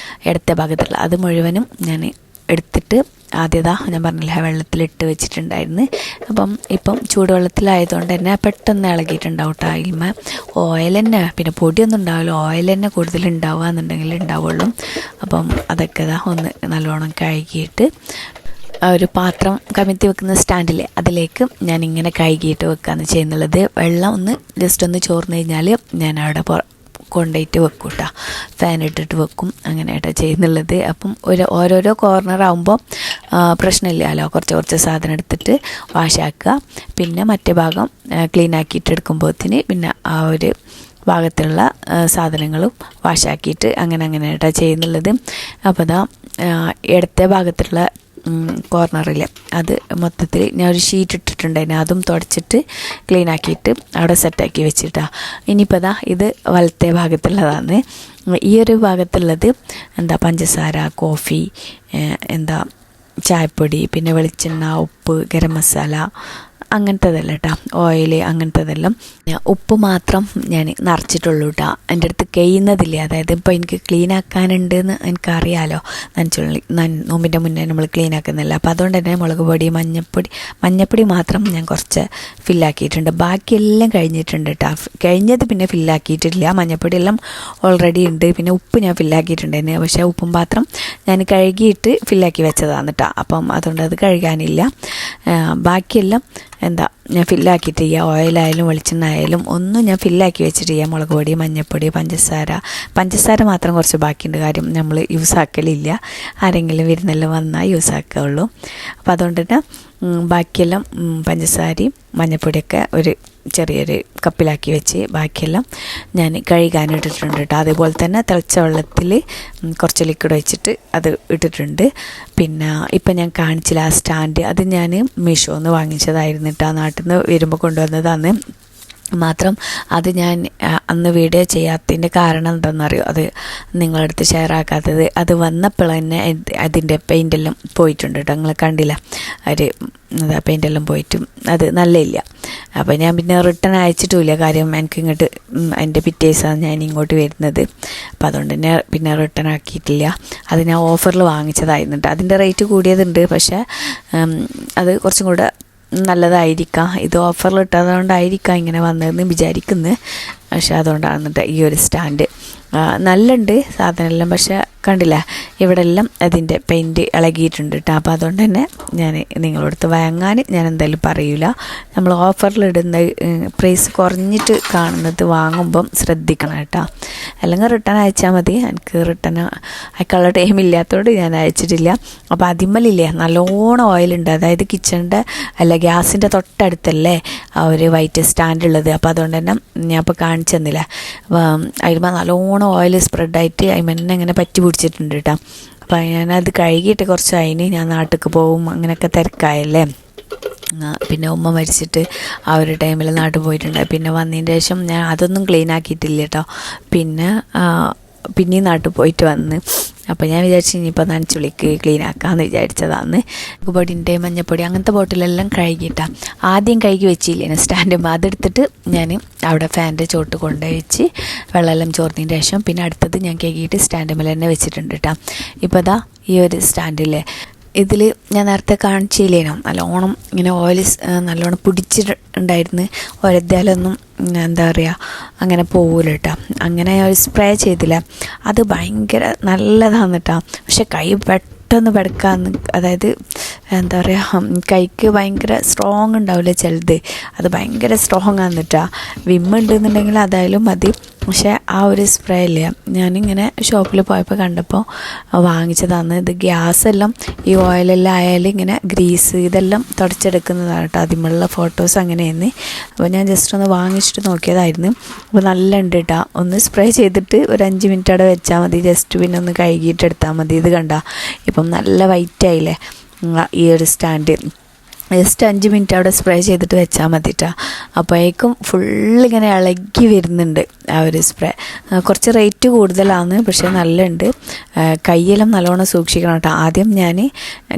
ഇടത്തെ ഭാഗത്തുള്ള അത് മുഴുവനും ഞാൻ എടുത്തിട്ട് ആദ്യതാ ഞാൻ പറഞ്ഞില്ല വെള്ളത്തിലിട്ട് വെച്ചിട്ടുണ്ടായിരുന്നു. ഇപ്പം ചൂടുവെള്ളത്തിലായതുകൊണ്ട് തന്നെ പെട്ടെന്ന് ഇളകിയിട്ടുണ്ടാവും കേട്ടോ. അതിൽമ ഓയിൽ തന്നെ, പിന്നെ പൊടിയൊന്നും ഉണ്ടാവില്ല, ഓയിൽ തന്നെ കൂടുതൽ ഉണ്ടാവുക എന്നുണ്ടെങ്കിൽ ഉണ്ടാവുള്ളൂ. അപ്പം അതൊക്കെ ഒന്ന് നല്ലോണം കഴുകിയിട്ട് ഒരു പാത്രം കമിഴ്ത്തി വെക്കുന്ന സ്റ്റാൻഡിൽ അതിലേക്ക് ഞാനിങ്ങനെ കഴുകിയിട്ട് വെക്കുകയാണ് ചെയ്യുന്നുള്ളത്. വെള്ളം ഒന്ന് ജസ്റ്റ് ഒന്ന് ചോർന്ന് കഴിഞ്ഞാൽ ഞാൻ അവിടെ കൊണ്ടുപോയിട്ട് വെക്കും കേട്ടോ, ഫാൻ ഇട്ടിട്ട് വെക്കും, അങ്ങനെയായിട്ടോ ചെയ്യുന്നുള്ളത്. അപ്പം ഓരോരോ കോർണറാകുമ്പോൾ പ്രശ്നമില്ലല്ലോ, കുറച്ച് സാധനം എടുത്തിട്ട് വാഷാക്കുക. പിന്നെ മറ്റേ ഭാഗം ക്ലീൻ ആക്കിയിട്ട് എടുക്കുമ്പോഴത്തേന് പിന്നെ ആ ഒരു ഭാഗത്തുള്ള സാധനങ്ങളും വാഷാക്കിയിട്ട് അങ്ങനെയായിട്ടോ ചെയ്യുന്നുള്ളത്. അപ്പോൾ ഇടത്തെ ഭാഗത്തുള്ള കോർണറിൽ അത് മൊത്തത്തിൽ ഞാൻ ഒരു ഷീറ്റ് ഇട്ടിട്ടുണ്ടായിരുന്നു, അതും തുടച്ചിട്ട് ക്ലീൻ ആക്കിയിട്ട് അവിടെ സെറ്റാക്കി വെച്ചിട്ടാണ്. ഇനിയിപ്പോൾ ഇത് വലത്തെ ഭാഗത്തുള്ളതാണ്. ഈ ഒരു ഭാഗത്തുള്ളത് പഞ്ചസാര, കോഫി, ചായപ്പൊടി, പിന്നെ വെളിച്ചെണ്ണ, ഉപ്പ്, ഗരം മസാല, അങ്ങനത്തതെല്ലാം കേട്ടോ, ഓയിൽ, അങ്ങനത്തതെല്ലാം. ഉപ്പ് മാത്രം ഞാൻ നിറച്ചിട്ടുള്ളൂ കേട്ടോ. എൻ്റെ അടുത്ത് കഴിയുന്നതില്ലേ, അതായത് ഇപ്പോൾ എനിക്ക് ക്ലീൻ ആക്കാനുണ്ടെന്ന് എനിക്കറിയാമല്ലോ, നോമ്പിൻ്റെ മുന്നേ നമ്മൾ ക്ലീൻ ആക്കുന്നില്ല. അപ്പോൾ അതുകൊണ്ട് തന്നെ മുളക് പൊടി, മഞ്ഞപ്പൊടി മാത്രം ഞാൻ കുറച്ച് ഫില്ലാക്കിയിട്ടുണ്ട്. ബാക്കിയെല്ലാം കഴിഞ്ഞിട്ടുണ്ട് കേട്ടോ. കഴിഞ്ഞത് പിന്നെ ഫില്ലാക്കിയിട്ടില്ല, മഞ്ഞപ്പൊടി എല്ലാം ഓൾറെഡി ഉണ്ട്. പിന്നെ ഉപ്പ് ഞാൻ ഫില്ലാക്കിയിട്ടുണ്ടായിരുന്നു, പക്ഷേ ഉപ്പും പാത്രം ഞാൻ കഴുകിയിട്ട് ഫില്ലാക്കി വെച്ചതാണ് കേട്ടോ. അപ്പം അതുകൊണ്ട് അത് കഴുകാനില്ല. ബാക്കിയെല്ലാം എന്താ ഞാൻ ഫില്ലാക്കിയിട്ടില്ല. ഓയിലായാലും വെളിച്ചെണ്ണ ആയാലും ഒന്നും ഞാൻ ഫില്ലാക്കി വെച്ചിട്ടില്ല. മുളക് പൊടി, മഞ്ഞൾപ്പൊടി, പഞ്ചസാര മാത്രം കുറച്ച് ബാക്കിയുണ്ട്. കാര്യം നമ്മൾ യൂസ് ആക്കലില്ല, ആരെങ്കിലും വിരുന്നെല്ലാം വന്നാൽ യൂസ് ആക്കുകയുള്ളൂ. അപ്പോൾ അതുകൊണ്ട് തന്നെ ബാക്കിയെല്ലാം പഞ്ചസാരയും മഞ്ഞൾപ്പൊടിയൊക്കെ ഒരു ചെറിയൊരു കപ്പിലാക്കി വെച്ച് ബാക്കിയെല്ലാം ഞാൻ കഴുകാനിട്ടിട്ടുണ്ട് കേട്ടോ. അതേപോലെ തന്നെ തിളച്ച വെള്ളത്തിൽ കുറച്ച് ലിക്വിഡ് ഒഴിച്ചിട്ട് അത് ഇട്ടിട്ടുണ്ട്. പിന്നെ ഇപ്പം ഞാൻ കാണിച്ചില്ല ആ സ്റ്റാൻഡ്, അത് ഞാൻ മീഷോന്ന് വാങ്ങിച്ചതായിരുന്നു കേട്ടോ. നാട്ടിൽ നിന്ന് വരുമ്പോൾ കൊണ്ടുവന്നതാണ്. മാത്രം അത് ഞാൻ അന്ന് വീഡിയോ ചെയ്യാത്തതിൻ്റെ കാരണം എന്താണെന്നറിയോ, അത് നിങ്ങളടുത്ത് ഷെയർ ആക്കാത്തത്, അത് വന്നപ്പോൾ തന്നെ അതിൻ്റെ പെയിൻ്റെല്ലാം പോയിട്ടുണ്ട് കേട്ടോ. നിങ്ങൾ കണ്ടില്ല, ഒരു പെയിൻ്റെല്ലാം പോയിട്ടും അത് നല്ലില്ല. അപ്പോൾ ഞാൻ പിന്നെ റിട്ടേൺ അയച്ചിട്ടുമില്ല. കാര്യം എനിക്ക് ഇങ്ങോട്ട് എൻ്റെ പിറ്റേ ദിവസമാണ് ഞാൻ ഇങ്ങോട്ട് വരുന്നത്. അപ്പോൾ അതുകൊണ്ട് തന്നെ പിന്നെ റിട്ടേൺ ആക്കിയിട്ടില്ല. അത് ഞാൻ ഓഫറിൽ വാങ്ങിച്ചതായിരുന്നു കേട്ടോ. അതിൻ്റെ റേറ്റ് കൂടിയതുണ്ട്, പക്ഷേ അത് കുറച്ചും കൂടെ നല്ലതായിരിക്കാം. ഇത് ഓഫറിൽ ഇട്ടതുകൊണ്ടായിരിക്കാം ഇങ്ങനെ വന്നതെന്ന് വിചാരിക്കുന്നത്. പക്ഷേ അതുകൊണ്ടാണ് കേട്ടോ ഈ ഒരു സ്റ്റാൻഡ്. നല്ലുണ്ട് സാധനമെല്ലാം, പക്ഷേ കണ്ടില്ല ഇവിടെ എല്ലാം അതിൻ്റെ പെയിൻറ്റ് ഇളകിയിട്ടുണ്ട് കേട്ടോ. അപ്പോൾ അതുകൊണ്ട് തന്നെ ഞാൻ നിങ്ങളടുത്ത് വാങ്ങാൻ ഞാൻ എന്തായാലും പറയില്ല. നമ്മൾ ഓഫറിലിടുന്ന പ്രൈസ് കുറഞ്ഞിട്ട് കാണുന്നത് വാങ്ങുമ്പം ശ്രദ്ധിക്കണം കേട്ടോ. അല്ലെങ്കിൽ റിട്ടേൺ അയച്ചാൽ മതി. എനിക്ക് റിട്ടേൺ അയക്കാനുള്ള ടൈം ഇല്ലാത്തതുകൊണ്ട് ഞാൻ അയച്ചിട്ടില്ല. അപ്പോൾ അതിമ്മലില്ലേ നല്ലോണം ഓയിലുണ്ട്. അതായത് കിച്ചണിൻ്റെ അല്ല ഗ്യാസിൻ്റെ തൊട്ടടുത്തല്ലേ ആ ഒരു വൈറ്റ് സ്റ്റാൻഡ് ഉള്ളത്. അപ്പോൾ അതുകൊണ്ട് തന്നെ ഞാൻ ഇപ്പോൾ കാണിച്ചു തന്നില്ല. അതിൽ നല്ലോണം ഓയിൽ സ്പ്രെഡായിട്ട് അതിമെന്നെ ഇങ്ങനെ പറ്റി പിടിച്ചിട്ടുണ്ട് കേട്ടോ. അപ്പോൾ ഞാനത് കഴുകിയിട്ട് കുറച്ച് അതിന് ഞാൻ നാട്ടിലേക്ക് പോകും, അങ്ങനെയൊക്കെ തിരക്കായല്ലേ. പിന്നെ ഉമ്മ മരിച്ചിട്ട് ആ ഒരു ടൈമിൽ നാട്ടിൽ പോയിട്ടുണ്ട്. പിന്നെ വന്നതിന് ശേഷം ഞാൻ അതൊന്നും ക്ലീൻ ആക്കിയിട്ടില്ല കേട്ടോ. പിന്നെയും നാട്ടിൽ പോയിട്ട് വന്ന് അപ്പോൾ ഞാൻ വിചാരിച്ചു ഇനിയിപ്പോൾ നനച്ചുള്ളിക്ക് ക്ലീൻ ആക്കാമെന്ന് വിചാരിച്ചതാണ്. പൊടിൻ്റെ മഞ്ഞൾപ്പൊടി അങ്ങനത്തെ ബോട്ടിലെല്ലാം കഴുകിയിട്ടാണ് ആദ്യം കഴുകി വെച്ചില്ലേ സ്റ്റാൻഡ്. അതെടുത്തിട്ട് ഞാൻ അവിടെ ഫാനിൻ്റെ ചോട്ട് കൊണ്ടുപോയി വെച്ച് വെള്ളമെല്ലാം ചോർന്നതിന് ശേഷം പിന്നെ അടുത്തത് ഞാൻ കഴുകിയിട്ട് സ്റ്റാൻഡ് മേലെ തന്നെ വെച്ചിട്ടുണ്ട് കേട്ടോ. ഇപ്പോൾ അതാ ഈ ഒരു സ്റ്റാൻഡില്ലേ, ഇതിൽ ഞാൻ നേരത്തെ കാണിച്ചില്ലേനോ നല്ലോണം ഇങ്ങനെ ഓയിൽ നല്ലോണം പിടിച്ചിട്ടുണ്ടായിരുന്നു. ഒരദ്യാലൊന്നും എന്താ പറയുക അങ്ങനെ പോകില്ല കേട്ടോ. അങ്ങനെ ഒരു സ്പ്രേ ചെയ്തില്ല, അത് ഭയങ്കര നല്ലതാണ് കേട്ടോ. പക്ഷെ കൈ പെട്ടെന്ന് പെടുക്കാന്ന്, അതായത് എന്താ പറയുക കൈക്ക് ഭയങ്കര സ്ട്രോങ് ഉണ്ടാവില്ല ചിലത്, അത് ഭയങ്കര സ്ട്രോങ് ആണ് കേട്ടോ. വിമ്മ് ഉണ്ടെന്നുണ്ടെങ്കിൽ അതായാലും മതി. പക്ഷേ ആ ഒരു സ്പ്രേ ഇല്ല, ഞാനിങ്ങനെ ഷോപ്പിൽ പോയപ്പോൾ കണ്ടപ്പോൾ വാങ്ങിച്ചതാണ്. ഇത് ഗ്യാസെല്ലാം ഈ ഓയിലെല്ലാം ആയാലും ഇങ്ങനെ ഗ്രീസ് ഇതെല്ലാം തുടച്ചെടുക്കുന്നതാണ് കേട്ടോ. അതിമുള്ള ഫോട്ടോസ് അങ്ങനെയായിരുന്നു. അപ്പോൾ ഞാൻ ജസ്റ്റ് ഒന്ന് വാങ്ങിച്ചിട്ട് നോക്കിയതായിരുന്നു. അപ്പോൾ നല്ല ഉണ്ട് കേട്ടോ. ഒന്ന് സ്പ്രേ ചെയ്തിട്ട് ഒരു 5 മിനിറ്റ് അവിടെ വെച്ചാൽ മതി. ജസ്റ്റ് പിന്നെ ഒന്ന് കഴുകിയിട്ട് എടുത്താൽ മതി. ഇത് കണ്ട ഇപ്പം നല്ല വൈറ്റ് ആയില്ലേ ഈ ഒരു സ്റ്റാൻഡ്. ജസ്റ്റ് 5 മിനിറ്റ് അവിടെ സ്പ്രേ ചെയ്തിട്ട് വെച്ചാൽ മതി കേട്ടോ. അപ്പോഴേക്കും ഫുള്ളിങ്ങനെ ഇളകി വരുന്നുണ്ട് ആ ഒരു സ്പ്രേ. കുറച്ച് റേറ്റ് കൂടുതലാണ്, പക്ഷേ നല്ലുണ്ട്. കയ്യെല്ലാം നല്ലോണം സൂക്ഷിക്കണം കേട്ടോ. ആദ്യം ഞാൻ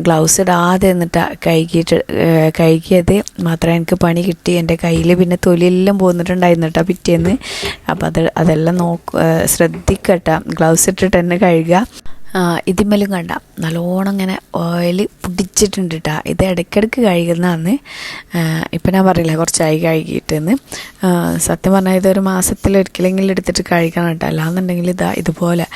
ഗ്ലൗസ് ഇടാതെ എന്നിട്ടാണ് കഴുകിയത് മാത്രമേ എനിക്ക് പണി കിട്ടി. എൻ്റെ കയ്യിൽ പിന്നെ തൊലിയെല്ലാം പോന്നിട്ടുണ്ടായിരുന്നു കേട്ടോ പിറ്റേന്ന്. അപ്പോൾ അതെല്ലാം ശ്രദ്ധിക്കട്ടോ, ഗ്ലൗസ് ഇട്ടിട്ട് തന്നെ കഴുകുക. ഇതിന്മേലും കണ്ട നല്ലോണം ഇങ്ങനെ ഓയിൽ പിടിച്ചിട്ടുണ്ട് കേട്ടോ. ഇത് ഇടയ്ക്കിടയ്ക്ക് കഴുകുന്നതാണ്. ഇപ്പം ഞാൻ പറയില്ല കുറച്ചായി കഴുകിയിട്ടെന്ന്. സത്യം പറഞ്ഞാൽ ഇതൊരു മാസത്തിൽ ഒരിക്കലെങ്കിലും എടുത്തിട്ട് കഴുകണം കേട്ടോ. അല്ലാന്നുണ്ടെങ്കിൽ ഇതുപോലെ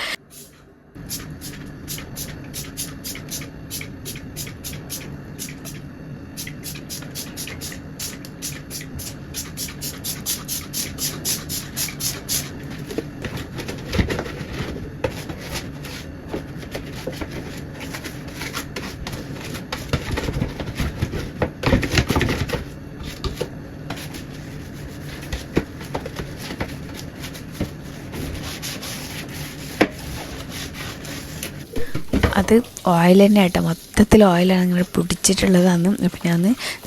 അത് ഓയിൽ തന്നെ ആട്ടോ, മൊത്തത്തിൽ ഓയിലാണ് ഇങ്ങനെ പിടിച്ചിട്ടുള്ളതാണ്. അപ്പം ഞാൻ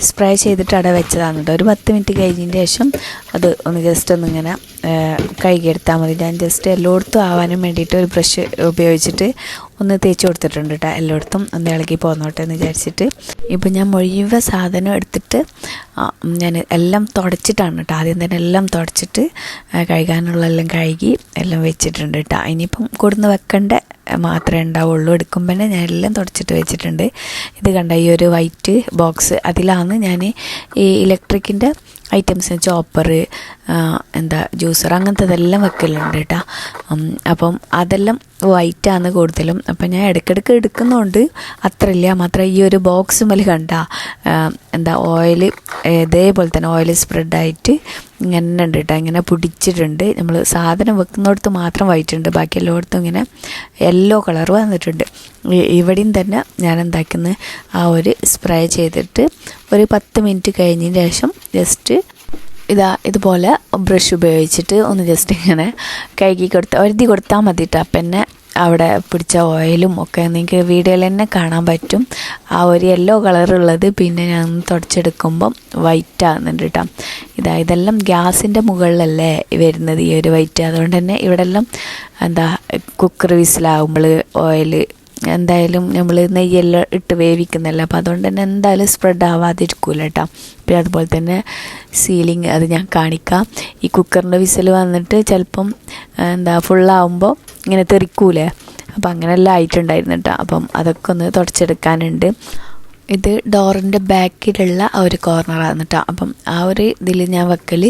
സ്പ്രേ ചെയ്തിട്ട് അവിടെ വെച്ചതാണ് കേട്ടോ. ഒരു 10 മിനിറ്റ് കഴിഞ്ഞതിന് ശേഷം അത് ഒന്ന് ജസ്റ്റ് ഒന്നിങ്ങനെ കഴുകിയെടുത്താൽ മതി. ഞാൻ ജസ്റ്റ് എല്ലായിടത്തും ആവാനും വേണ്ടിയിട്ട് ഒരു ബ്രഷ് ഉപയോഗിച്ചിട്ട് ഒന്ന് തേച്ച് കൊടുത്തിട്ടുണ്ട് കേട്ടോ. എല്ലായിടത്തും ഒന്ന് ഇളകി പോന്നോട്ടെ എന്ന് വിചാരിച്ചിട്ട്. ഇപ്പം ഞാൻ മുഴുവൻ സാധനം എടുത്തിട്ട് ഞാൻ എല്ലാം തുടച്ചിട്ടാണ് കേട്ടോ. ആദ്യം തന്നെ എല്ലാം തുടച്ചിട്ട് കഴുകാനുള്ളതെല്ലാം കഴുകി എല്ലാം വെച്ചിട്ടുണ്ട് കേട്ടോ. ഇനിയിപ്പം കൊടുന്ന് വെക്കേണ്ട മാത്രമേ ഉണ്ടാവുള്ളൂ. എടുക്കുമ്പോൾ തന്നെ ഞാൻ എല്ലാം തുടച്ചിട്ട് വെച്ചിട്ടുണ്ട്. ഇത് കണ്ട ഈ ഒരു വൈറ്റ് ബോക്സ്, അതിലാണ് ഞാൻ ഈ ഇലക്ട്രിക്കിൻ്റെ ഐറ്റംസ്, ചോപ്പർ, ജ്യൂസർ അങ്ങനത്തതെല്ലാം വെക്കലുണ്ട് കേട്ടോ. അപ്പം അതെല്ലാം വൈറ്റാണ് കൂടുതലും. അപ്പം ഞാൻ ഇടയ്ക്കിടയ്ക്ക് എടുക്കുന്നതുകൊണ്ട് അത്ര ഇല്ല. മാത്രം ഈ ഒരു ബോക്സ് മേൽ കണ്ട ഓയിൽ ഇതേപോലെ തന്നെ ഓയിൽ സ്പ്രെഡായിട്ട് ഇങ്ങനെ ഉണ്ട് കേട്ടോ, ഇങ്ങനെ പിടിച്ചിട്ടുണ്ട്. നമ്മൾ സാധനം വെക്കുന്നിടത്ത് മാത്രം വൈറ്റ് ഉണ്ട്, ബാക്കി എല്ലായിടത്തും ഇങ്ങനെ യെല്ലോ കളർ വന്നിട്ടുണ്ട്. ഇവിടെയും തന്നെ ഞാൻ എന്താക്കുന്നത്, ആ ഒരു സ്പ്രേ ചെയ്തിട്ട് ഒരു 10 മിനിറ്റ് കഴിഞ്ഞതിന് ശേഷം ജസ്റ്റ് ഇതുപോലെ ബ്രഷ് ഉപയോഗിച്ചിട്ട് ഒന്ന് ജസ്റ്റ് ഇങ്ങനെ കഴുകി ഒരുതി കൊടുത്താൽ മതി കേട്ടോ. അപ്പം തന്നെ അവിടെ പിടിച്ച ഓയിലും ഒക്കെ നിങ്ങൾക്ക് വീഡിയോയിൽ തന്നെ കാണാൻ പറ്റും. ആ ഒരു യെല്ലോ കളറുള്ളത് പിന്നെ ഞാൻ തുടച്ചെടുക്കുമ്പം വൈറ്റ് ആകുന്നുണ്ട് കേട്ടോ. ഇതെല്ലാം ഗ്യാസിൻ്റെ മുകളിലല്ലേ വരുന്നത് ഈ ഒരു വൈറ്റ്. അതുകൊണ്ട് തന്നെ ഇവിടെ എല്ലാം കുക്കർ വിസിലാകുമ്പോൾ ഓയിൽ എന്തായാലും നമ്മൾ നെയ്യെല്ലാം ഇട്ട് വേവിക്കുന്നല്ലോ, അപ്പോൾ അതുകൊണ്ട് തന്നെ എന്തായാലും സ്പ്രെഡ് ആവാതിരിക്കൂല കേട്ടോ. പിന്നെ അതുപോലെ തന്നെ സീലിങ് അത് ഞാൻ കാണിക്കാം. ഈ കുക്കറിൻ്റെ വിസിൽ വന്നിട്ട് ചിലപ്പം ഫുള്ളാവുമ്പോൾ ഇങ്ങനെ തെറിക്കൂലേ, അപ്പം അങ്ങനെയെല്ലാം ആയിട്ടുണ്ടായിരുന്നു കേട്ടോ. അപ്പം അതൊക്കെ ഒന്ന് തുടച്ചെടുക്കാനുണ്ട്. ഇത് ഡോറിൻ്റെ ബാക്കിലുള്ള ആ ഒരു കോർണറാണ് കേട്ടോ. അപ്പം ആ ഒരു ഇതിൽ ഞാൻ വെക്കൽ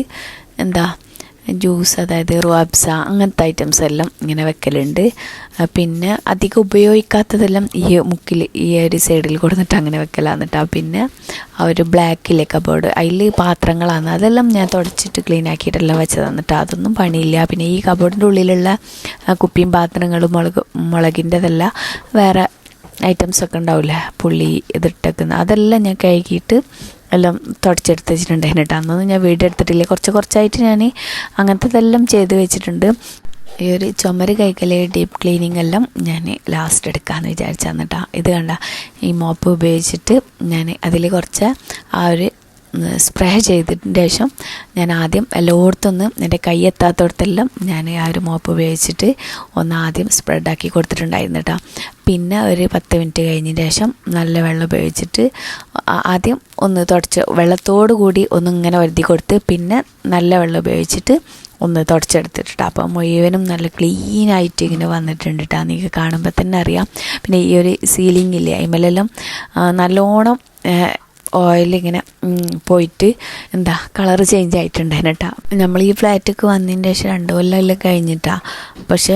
ജ്യൂസ്, അതായത് റുവാബ്സ അങ്ങനത്തെ ഐറ്റംസ് എല്ലാം ഇങ്ങനെ വെക്കലുണ്ട്. പിന്നെ അധികം ഉപയോഗിക്കാത്തതെല്ലാം ഈ മുക്കിൽ ഈ ഒരു സൈഡിൽ കൊടുത്തിട്ട് അങ്ങനെ വെക്കലാന്ന് കേട്ടോ. പിന്നെ ആ ഒരു ബ്ലാക്കിലെ കബോർഡ്, അതിൽ പാത്രങ്ങളാണ്, അതെല്ലാം ഞാൻ തുടച്ചിട്ട് ക്ലീൻ ആക്കിയിട്ടെല്ലാം വെച്ചതാണ് കേട്ടോ. അതൊന്നും പണിയില്ല. പിന്നെ ഈ കബോർഡിൻ്റെ ഉള്ളിലുള്ള കുപ്പിയും പാത്രങ്ങളും മുളകിൻ്റെതെല്ലാം വേറെ ഐറ്റംസൊക്കെ ഉണ്ടാവില്ലേ, പുളി ഇതിട്ടേക്കുന്ന, അതെല്ലാം ഞാൻ കഴുകിയിട്ട് എല്ലാം തുടച്ചെടുത്ത് വെച്ചിട്ടുണ്ടായിരുന്നു കേട്ടോ. അന്നൊന്നും ഞാൻ വീഡിയോ എടുത്തിട്ടില്ല, കുറച്ചായിട്ട് ഞാൻ അങ്ങനത്തെതെല്ലാം ചെയ്ത് വെച്ചിട്ടുണ്ട്. ഈ ഒരു ചുമര് കൈക്കല് ഡീപ്പ് ക്ലീനിങ് എല്ലാം ഞാൻ ലാസ്റ്റ് എടുക്കാമെന്ന് വിചാരിച്ചാന്ന് കേട്ടോ. ഇത് കണ്ട ഈ മോപ്പ് ഉപയോഗിച്ചിട്ട് ഞാൻ അതിൽ കുറച്ച് ആ ഒരു സ്പ്രേ ചെയ്തതിന് ശേഷം ഞാൻ ആദ്യം എല്ലായിടത്തൊന്ന് എൻ്റെ കൈ എത്താത്തടത്തെല്ലാം ഞാൻ ആ ഒരു മോപ്പ് ഉപയോഗിച്ചിട്ട് ഒന്ന് ആദ്യം സ്പ്രെഡാക്കി കൊടുത്തിട്ടുണ്ടായിരുന്നു കേട്ടോ. പിന്നെ ഒരു 10 മിനിറ്റ് കഴിഞ്ഞതിന് ശേഷം നല്ല വെള്ളം ഉപയോഗിച്ചിട്ട് ആദ്യം ഒന്ന് തുടച്ച് വെള്ളത്തോടു കൂടി ഒന്നിങ്ങനെ വരുതി കൊടുത്ത് പിന്നെ നല്ല വെള്ളം ഉപയോഗിച്ചിട്ട് ഒന്ന് തുടച്ചെടുത്തിട്ട് അപ്പം മുഴുവനും നല്ല ക്ലീനായിട്ട് ഇങ്ങനെ വന്നിട്ടുണ്ട് കേട്ടോ. നിങ്ങൾക്ക് കാണുമ്പോൾ തന്നെ അറിയാം. പിന്നെ ഈ ഒരു സീലിങ്ങില്ലേ, അതിന്മേലെല്ലാം നല്ലോണം ഓയിലിങ്ങനെ പോയിട്ട് കളറ് ചേഞ്ച് ആയിട്ടുണ്ടായിരുന്നു കേട്ടോ. നമ്മൾ ഈ ഫ്ലാറ്റിലേക്ക് വന്നതിന് ശേഷം 2 കൊല്ലമെല്ലാം കഴിഞ്ഞിട്ടാണ്. പക്ഷേ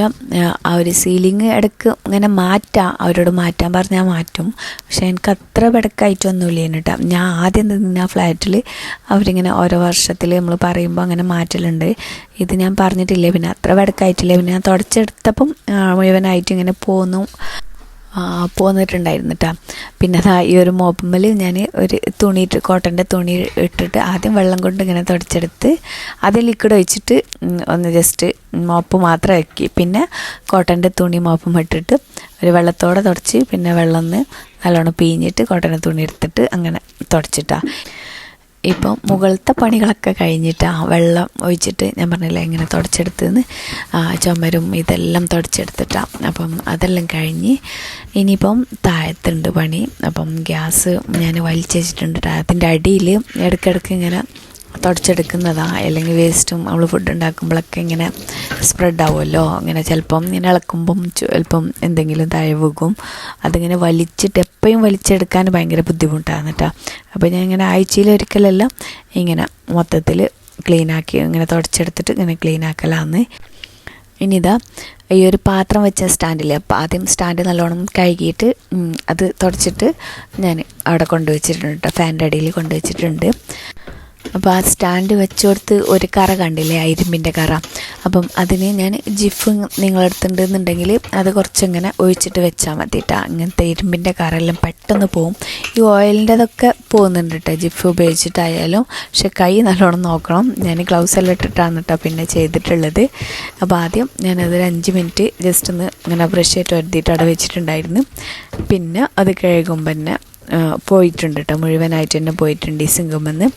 ആ ഒരു സീലിങ് ഇടയ്ക്ക് ഇങ്ങനെ അവരോട് മാറ്റാൻ പറഞ്ഞാൽ മാറ്റും. പക്ഷേ എനിക്ക് അത്ര ബെടക്കായിട്ടൊന്നുമില്ല കേട്ടോ. ഞാൻ ആദ്യം നിന്ന ഫ്ലാറ്റിൽ അവരിങ്ങനെ ഓരോ വർഷത്തിൽ നമ്മൾ പറയുമ്പോൾ അങ്ങനെ മാറ്റലുണ്ട്. ഇത് ഞാൻ പറഞ്ഞിട്ടില്ലേ, പിന്നെ അത്ര ബെടക്കായിട്ടില്ല. പിന്നെ ഞാൻ തുടച്ചെടുത്തപ്പം മുഴുവനായിട്ട് ഇങ്ങനെ പോന്നിട്ടുണ്ടായിരുന്നു കേട്ടോ. പിന്നെ ഈ ഒരു മോപ്പുമ്മൽ ഞാൻ ഒരു കോട്ടൻ്റെ തുണി ഇട്ടിട്ട് ആദ്യം വെള്ളം കൊണ്ട് ഇങ്ങനെ തുടച്ചെടുത്ത് അത് ലിക്വിഡ് ഒഴിച്ചിട്ട് ഒന്ന് ജസ്റ്റ് മോപ്പ് മാത്രം ആക്കി, പിന്നെ കോട്ടൻ്റെ തുണി മോപ്പും ഇട്ടിട്ട് ഒരു വെള്ളത്തോടെ തുടച്ച് പിന്നെ വെള്ളം നല്ലോണം പിഴിഞ്ഞിട്ട് കോട്ടൻ്റെ തുണി എടുത്തിട്ട് അങ്ങനെ തുടച്ചിട്ടാണ്. ഇപ്പം മുകളിലത്തെ പണികളൊക്കെ കഴിഞ്ഞിട്ടാണ് വെള്ളം ഒഴിച്ചിട്ട് ഞാൻ പറഞ്ഞില്ല ഇങ്ങനെ തുടച്ചെടുത്തെന്ന്, ചുമരും ഇതെല്ലാം തുടച്ചെടുത്തിട്ടാണ്. അപ്പം അതെല്ലാം കഴിഞ്ഞ് ഇനിയിപ്പം താഴത്തുണ്ട് പണി. അപ്പം ഗ്യാസ് ഞാൻ വലിച്ചു വെച്ചിട്ടുണ്ട്. അതിൻ്റെ അടിയിൽ ഇടയ്ക്കിടയ്ക്ക് ഇങ്ങനെ തുടച്ചെടുക്കുന്നതാണ്. അല്ലെങ്കിൽ വേസ്റ്റും നമ്മൾ ഫുഡ് ഉണ്ടാക്കുമ്പോഴൊക്കെ ഇങ്ങനെ സ്പ്രെഡ് ആവുമല്ലോ, അങ്ങനെ ചിലപ്പം ഇങ്ങനെ ഇളക്കുമ്പം ചിലപ്പം എന്തെങ്കിലും താഴെ വീകും. അതിങ്ങനെ എപ്പോഴും വലിച്ചെടുക്കാൻ ഭയങ്കര ബുദ്ധിമുട്ടാണ് കേട്ടോ. അപ്പോൾ ഞാൻ ഇങ്ങനെ ആഴ്ചയിലൊരിക്കലെല്ലാം ഇങ്ങനെ മൊത്തത്തിൽ ക്ലീനാക്കി ഇങ്ങനെ തുടച്ചെടുത്തിട്ട് ഇങ്ങനെ ക്ലീനാക്കലാന്ന്. ഇനിയിതാ ഈ ഒരു പാത്രം വെച്ച സ്റ്റാൻഡില്ലേ, അപ്പോൾ ആദ്യം സ്റ്റാൻഡ് നല്ലോണം കഴുകിയിട്ട് അത് തുടച്ചിട്ട് ഞാൻ അവിടെ കൊണ്ടുവച്ചിട്ടുണ്ട് കേട്ടോ, ഫാനിൻ്റെ അടിയിൽ കൊണ്ടുവച്ചിട്ടുണ്ട്. അപ്പോൾ ആ സ്റ്റാൻഡ് വെച്ചോടുത്ത് ഒരു കറ കണ്ടില്ലേ, ഇരുമ്പിൻ്റെ കറ. അപ്പം അതിന് ഞാൻ ജിഫ് നിങ്ങളെടുത്തിട്ടുണ്ടെന്നുണ്ടെങ്കിൽ അത് കുറച്ചിങ്ങനെ ഒഴിച്ചിട്ട് വെച്ചാൽ മതി കേട്ടോ. അങ്ങനത്തെ ഇരുമ്പിൻ്റെ കറയെല്ലാം പെട്ടെന്ന് പോവും. ഈ ഓയിലിൻ്റെതൊക്കെ പോകുന്നുണ്ട് കേട്ടോ ജിഫ് ഉപയോഗിച്ചിട്ടായാലും. പക്ഷെ കൈ നല്ലോണം നോക്കണം. ഞാൻ ഗ്ലൗസ് എല്ലാം ഇട്ടിട്ടാണ് കേട്ടോ പിന്നെ ചെയ്തിട്ടുള്ളത്. അപ്പോൾ ആദ്യം ഞാനതൊരു 5 മിനിറ്റ് ജസ്റ്റ് ഒന്ന് ഇങ്ങനെ ബ്രഷ് ആയിട്ട് വരുത്തിയിട്ട് അവിടെ വെച്ചിട്ടുണ്ടായിരുന്നു. പിന്നെ അത് കഴുകുമ്പോൾ തന്നെ പോയിട്ടുണ്ട് കേട്ടോ, മുഴുവനായിട്ട് തന്നെ പോയിട്ടുണ്ട് ഈ സിങ്കുമെന്ന്.